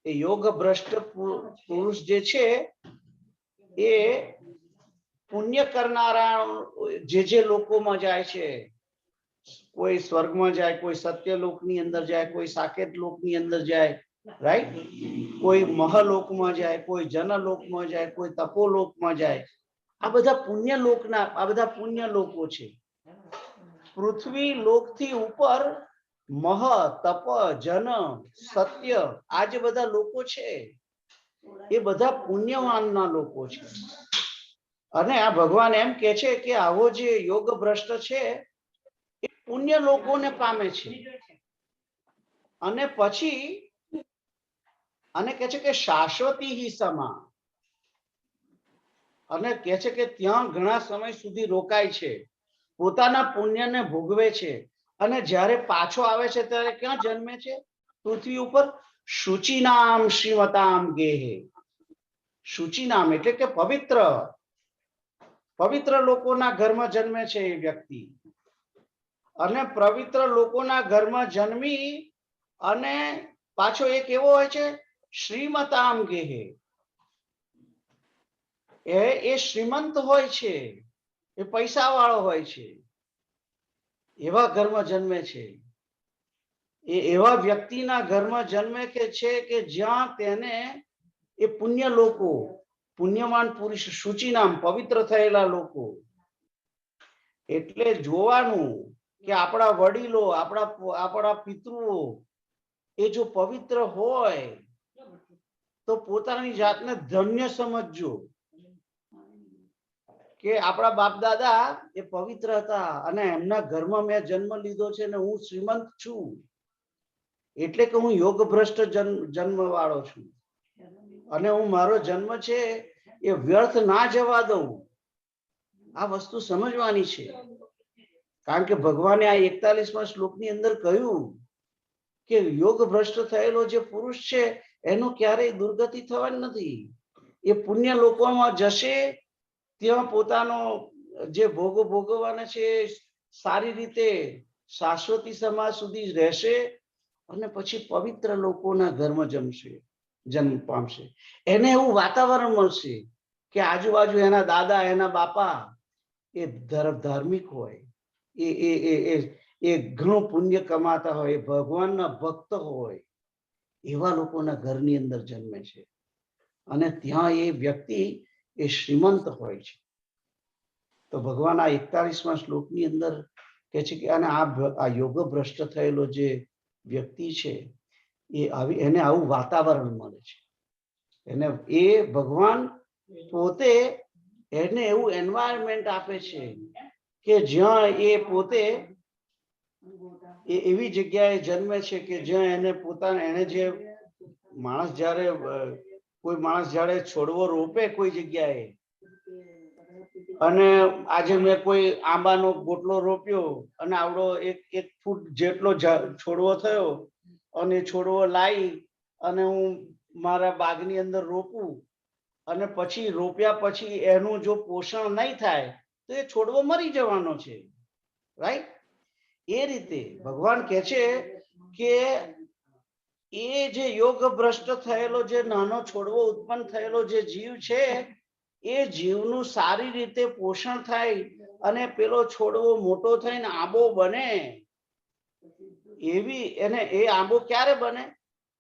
એ યોગ ભ્રષ્ટ પુરુષ જે છે એ પુણ્ય કરનારા જે લોકોમાં જાય છે. કોઈ સ્વર્ગમાં જાય, કોઈ સત્યલોકની અંદર જાય, કોઈ સાકેત લોકની અંદર જાય, રાઈટ? કોઈ મહાલોકમાં જાય, કોઈ જનલોકમાં જાય, કોઈ તપોલોકમાં જાય. આ બધા પુણ્ય લોકો છે. પૃથ્વી લોકથી ઉપર મહ, તપ, જન, સત્ય, આ જે બધા લોકો છે એ બધા પુણ્યવાનના લોકો છે. અને આ ભગવાન એમ કે છે કે આવો જે યોગ ભ્રષ્ટ છે એ પુણ્ય લોકોને પામે છે. અને પછી કે છે કે શાશ્વતી સમા, અને કે છે કે ત્યાં ઘણા સમય સુધી રોકાય છે, પોતાના પુણ્યને ભોગવે છે, અને જ્યારે પાછો આવે છે ત્યારે ક્યાં જન્મે છે? પૃથ્વી ઉપર. શુચિનામ શ્રીમતામ ગેહે. શુચિનામ એટલે કે પવિત્ર લોકોના ઘરમાં જન્મે છે એ વ્યક્તિ. અને પવિત્ર લોકોના ઘરમાં જન્મી અને પાછો એક એવો હોય છે શ્રીમતામ ગેહે. એ શ્રીમંત હોય છે, એ પૈસા વાળો હોય છે, એવા ઘરમાં જન્મે છે. એ એવા વ્યક્તિના ઘરમાં જન્મે કે છે કે જ્યાં તેને એ પુણ્ય લોકો, પુણ્યવાન પુરુષ, શુચિનામ પવિત્ર થયેલા લોકો. એટલે જોવાનું કે આપણા વડીલો, આપણા પિતૃઓ એ જો પવિત્ર હોય તો પોતાની જાતને ધન્ય સમજજો કે આપણા બાપ દાદા એ પવિત્ર હતા અને એમના ઘરમાં મેં જન્મ લીધો છે ને હું શ્રીમંત છું, એટલે કે હું યોગ ભ્રષ્ટ જન્મ વાળો છું અને હું મારો જન્મ છે એ વ્યર્થ ના જવા દઉં. આ વસ્તુ સમજવાની છે. કારણ કે ભગવાને આ 41મા શ્લોકની અંદર કહ્યું કે યોગ ભ્રષ્ટ થયેલો જે પુરુષ છે એનો ક્યારેય દુર્ગતિ થવાની નથી. એ પુણ્ય લોકોમાં જશે, ત્યાં પોતાનો જે ભોગો ભોગવવાના છે સારી રીતે શાશ્વતી સમાજ સુધી રહેશે અને પછી પવિત્ર લોકોના ઘરમાં જન્મ પામશે. એને એવું વાતાવરણ મળશે કે આજુબાજુ એના દાદા, એના બાપા એ ધાર્મિક હોય, એ ઘણું પુણ્ય કમાતા હોય, ભગવાનના ભક્ત હોય, એવા લોકોના ઘરની અંદર જન્મે છે. અને ત્યાં એ વ્યક્તિ એ શ્રીમંત હોય છે. તો ભગવાન આ 41મા શ્લોકની અંદર કહે છે કે આ યોગ ભ્રષ્ટ થયેલો જે વ્યક્તિ છે એને આવું વાતાવરણ મળે છે. એ ભગવાન પોતે એને એવું એન્વાયરમેન્ટ આપે છે કે જ્યાં એ પોતે એવી જગ્યાએ જન્મે છે કે જ્યાં એને જે કોઈ માણસ જ્યારે છોડવો રોપે કોઈ જગ્યાએ, અને આજે મેં કોઈ આંબાનો ગોટલો રોપ્યો અને આવડો 1 ફૂટ જેટલો છોડવો થયો અને છોડવો લાવી અને હું મારા બાગની અંદર રોપું અને પછી રોપ્યા પછી એનું જો પોષણ નહીં થાય તો એ છોડવો મરી જવાનો છે, રાઈટ? એ રીતે ભગવાન કહે છે કે એ જે યોગ ભ્રષ્ટ થયેલો જે નાનો છોડવો ઉત્પન્ન થયેલો જે જીવ છે, એ જીવનું સારી રીતે પોષણ થાય અને પેલો છોડવો મોટો થઈને આંબો બને. એવી એને એ આંબો ક્યારે બને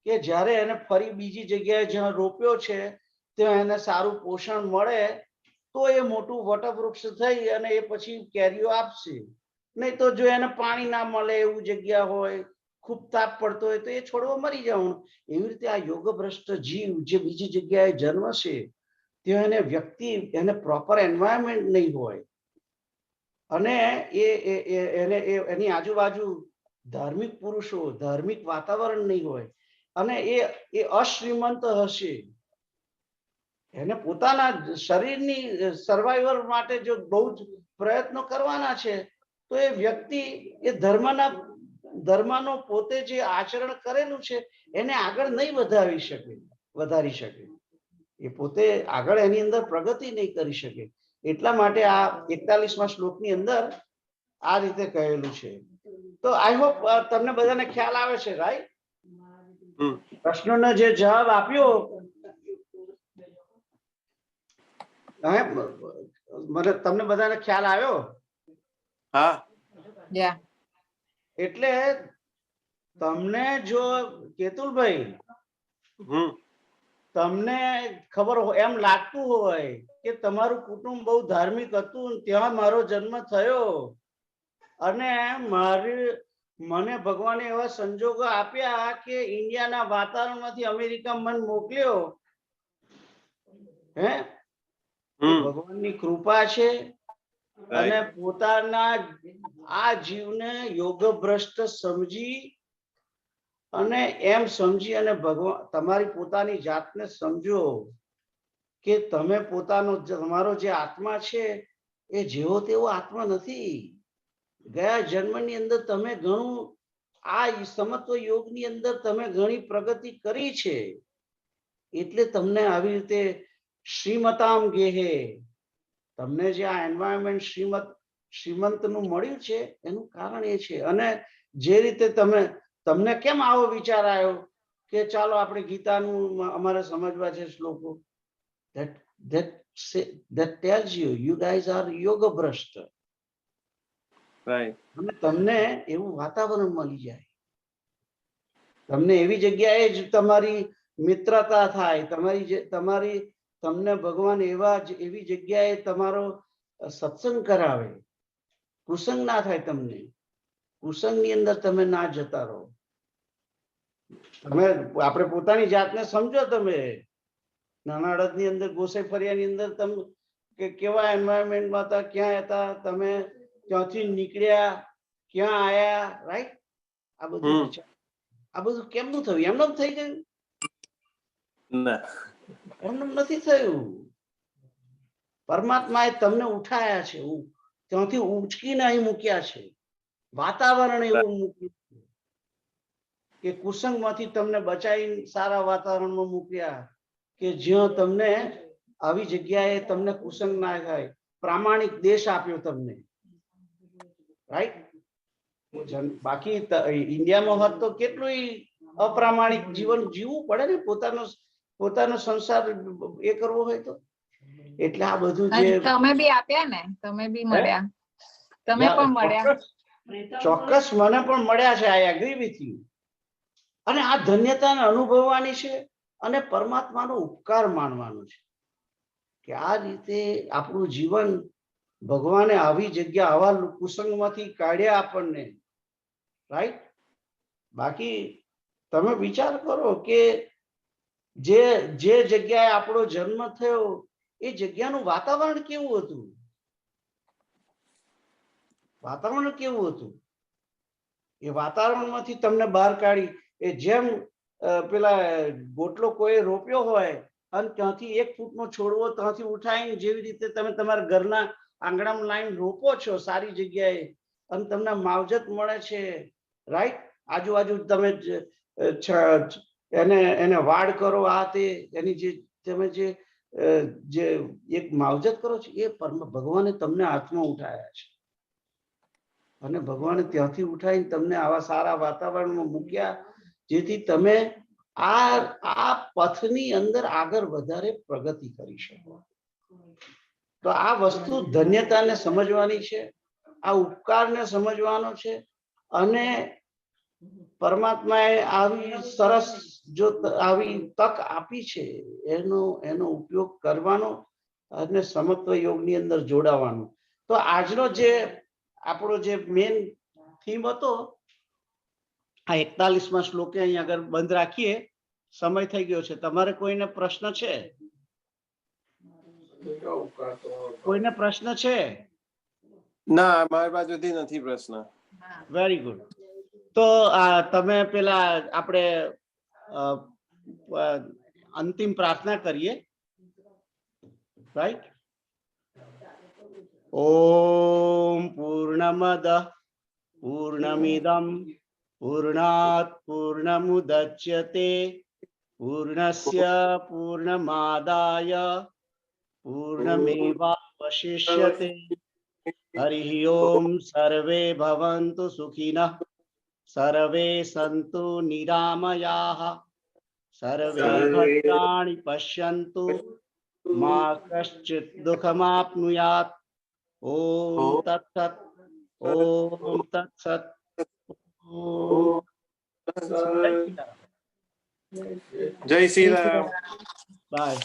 કે જ્યારે એને ફરી બીજી જગ્યાએ જ્યાં રોપ્યો છે ત્યાં એને સારું પોષણ મળે, તો એ મોટું વટવૃક્ષ થઈ અને એ પછી કેરીઓ આપશે. નહીં તો જો એને પાણી ના મળે એવું જગ્યા હોય, ખૂબ તાપ પડતો હોય, તો એ છોડવો મરી જવાનો. એવી રીતે આ યોગ ભ્રષ્ટ જીવ જે બીજી જગ્યાએ જન્મશે ત્યાં એને વ્યક્તિ એને પ્રોપર એન્વાયરમેન્ટ નહીં હોય અને એને એની આજુબાજુ ધાર્મિક પુરુષો ધાર્મિક વાતાવરણ નહીં હોય અને એ અશ્રીમંત હશે, એને પોતાના શરીરની સર્વાઈવલ માટે જો બહુ જ પ્રયત્નો કરવાના છે, તો એ વ્યક્તિ એ ધર્મનો પોતે જે આચરણ કરેલું છે એને આગળ નહીં વધારી શકે. એ પોતે આગળ એની અંદર પ્રગતિ નહીં કરી શકે. એટલા માટે આ 41મા શ્લોકની અંદર આ રીતે કહેલું છે. તો આઈ હોપ તમને બધાને ખ્યાલ આવે છે, રાઈટ? પ્રશ્નનો જે જવાબ આપ્યો મને તમને બધાને ખ્યાલ આવ્યો? હા. એટલે તમને જો કેતુલભાઈ તમને ખબર એમ લાગતું હોય કે તમારું કુટુંબ બહુ ધાર્મિક હતું, ત્યાં મારો જન્મ થયો અને મને ભગવાને એવા સંજોગો આપ્યા કે ઇન્ડિયાના વાતાવરણમાંથી અમેરિકા મને મોકલ્યો, હે ભગવાનની કૃપા છે. અને પોતાના આ જીવને યોગ ભ્રષ્ટ સમજી અને એમ સમજી અને ભગવાન તમારી પોતાની જાતને સમજો કે તમે તમારો જે આત્મા છે એ જેવો તેવો આત્મા નથી. ગયા જન્મની અંદર તમે ઘણું આ સમત્વ યોગની અંદર તમે ઘણી પ્રગતિ કરી છે, એટલે તમને આવી રીતે શ્રીમતામ ગેહે તમને જે આ એન્વાયરમેન્ટ શ્રીમંતનું મળ્યું છે એનું કારણ એ છે. અને જે રીતે તમને કેમ આવો વિચાર આવ્યો કે ચાલો આપણે ગીતાનું અમારે સમજવા છે શ્લોકો? that tells you guys are yoga ભ્રષ્ટ. રાઈટ. અને તમને એવું વાતાવરણ મળી જાય, તમને એવી જગ્યાએ જ તમારી મિત્રતા થાય, તમને ભગવાન એવી જગ્યાએ તમારો સત્સંગ કરાવે, કુસંગ ના થાય. તમને કુસંગની અંદર તમે ના જતા રહો. આપણે પોતાની જાતને સમજો. તમે નાનાડદની અંદર ગોસાઈ ફરિયાની અંદર તમે કેવા એન્વાયરમેન્ટમાં હતા, ક્યાં હતા, તમે ક્યાંથી નીકળ્યા, ક્યાં આયા, રાઈટ? આ બધું કેમનું થયું? એમનું થઈ ગયું? એમનું નથી થયું. પરમાત્માએ તમને ઉઠાયા છે, ત્યાંથી ઉંચકીને અહીં મૂક્યા છે. વાતાવરણ એવું મૂક્યું કે કુસંગમાંથી તમને બચાવી સારા વાતાવરણમાં મૂક્યા કે જ્યાં તમને આવી જગ્યાએ તમને કુસંગ ના થાય. પ્રામાણિક દેશ આપ્યો તમને, રાઈટ? બાકી ઇન્ડિયામાં હોત તો કેટલું અપ્રામાણિક જીવન જીવવું પડે ને, પોતાનો સંસાર એ કરવો હોય તો. એટલે આ બધું જે તમે બી આપ્યા ને, તમે બી મળ્યા, તમે પણ મળ્યા. ચોક્કસ મને પણ મળ્યા છે. I agree with you. અને આ ધન્યતાને અનુભવવાની છે અને પરમાત્માનો ઉપકાર માનવાનો છે કે આ રીતે આપણું જીવન ભગવાને આવી જગ્યા આવા કુસંગમાંથી કાઢ્યા આપણને, રાઈટ? બાકી તમે વિચાર કરો કે જે જગ્યાએ આપણો જન્મ થયો એ જગ્યાનું વાતાવરણ કેવું હતું? એ વાતાવરણમાંથી તમને બહાર કાઢી, એ જેમ પેલા ગોટલો કોઈ રોપ્યો હોય અને ત્યાંથી 1 ફૂટનો છોડવો ત્યાંથી ઉઠાવીને જેવી રીતે તમે તમારા ઘરના આંગણામાં લાઈન રોપો છો સારી જગ્યાએ અને તમને માવજત મળે છે, રાઈટ? આજુબાજુ તમે એને વાડ કરો, આ તે એની જે તમે જે જે એક માવજત કરો છો એ ભગવાને તમને હાથમાં ઉઠાયા છે અને ભગવાને ત્યાંથી ઉઠાવીને તમને આવા સારા વાતાવરણમાં મૂક્યા જેથી તમે આ પથની અંદર આગળ વધારે પ્રગતિ કરી શકો. તો આ વસ્તુ ધન્યતાને સમજવાની છે, આ ઉપકારને સમજવાનો છે અને પરમાત્માએ આવી સરસ જો આવી તક આપી છે એનો ઉપયોગ કરવાનો અને સમત્વ યોગની અંદર જોડાવાનો. તો આજનો જે આપણો જે મેન થીમ હતો આ 41મા શ્લોકે અહીં આગળ બંધ રાખીએ. સમય થઈ ગયો છે. તમારે કોઈને પ્રશ્ન છે? કોઈને પ્રશ્ન છે? ના, મારી બાજુથી નથી પ્રશ્ન. Very good. તો તમે પેલા આપણે અંતિમ પ્રાર્થના કરીએ, રાઈટ? ઓમ પૂર્ણમદ પૂર્ણમિદમ પૂર્ણાત પૂર્ણમુદચ્યતે પૂર્ણસ્ય પૂર્ણમાદાય પૂર્ણમેવાવશિષ્યતે. હરિ ઓમ સર્વે ભવન્તુ સુખિનઃ સર્વે સંતુ નિરામયાઃ સર્વે ભદ્રાણિ પશ્યन्तુ મા કશ્ચિત દુઃખમાપ્નુયાત. ઓમ તત્સત. ઓમ તત્સત. જય શ્રી રામ. બાય.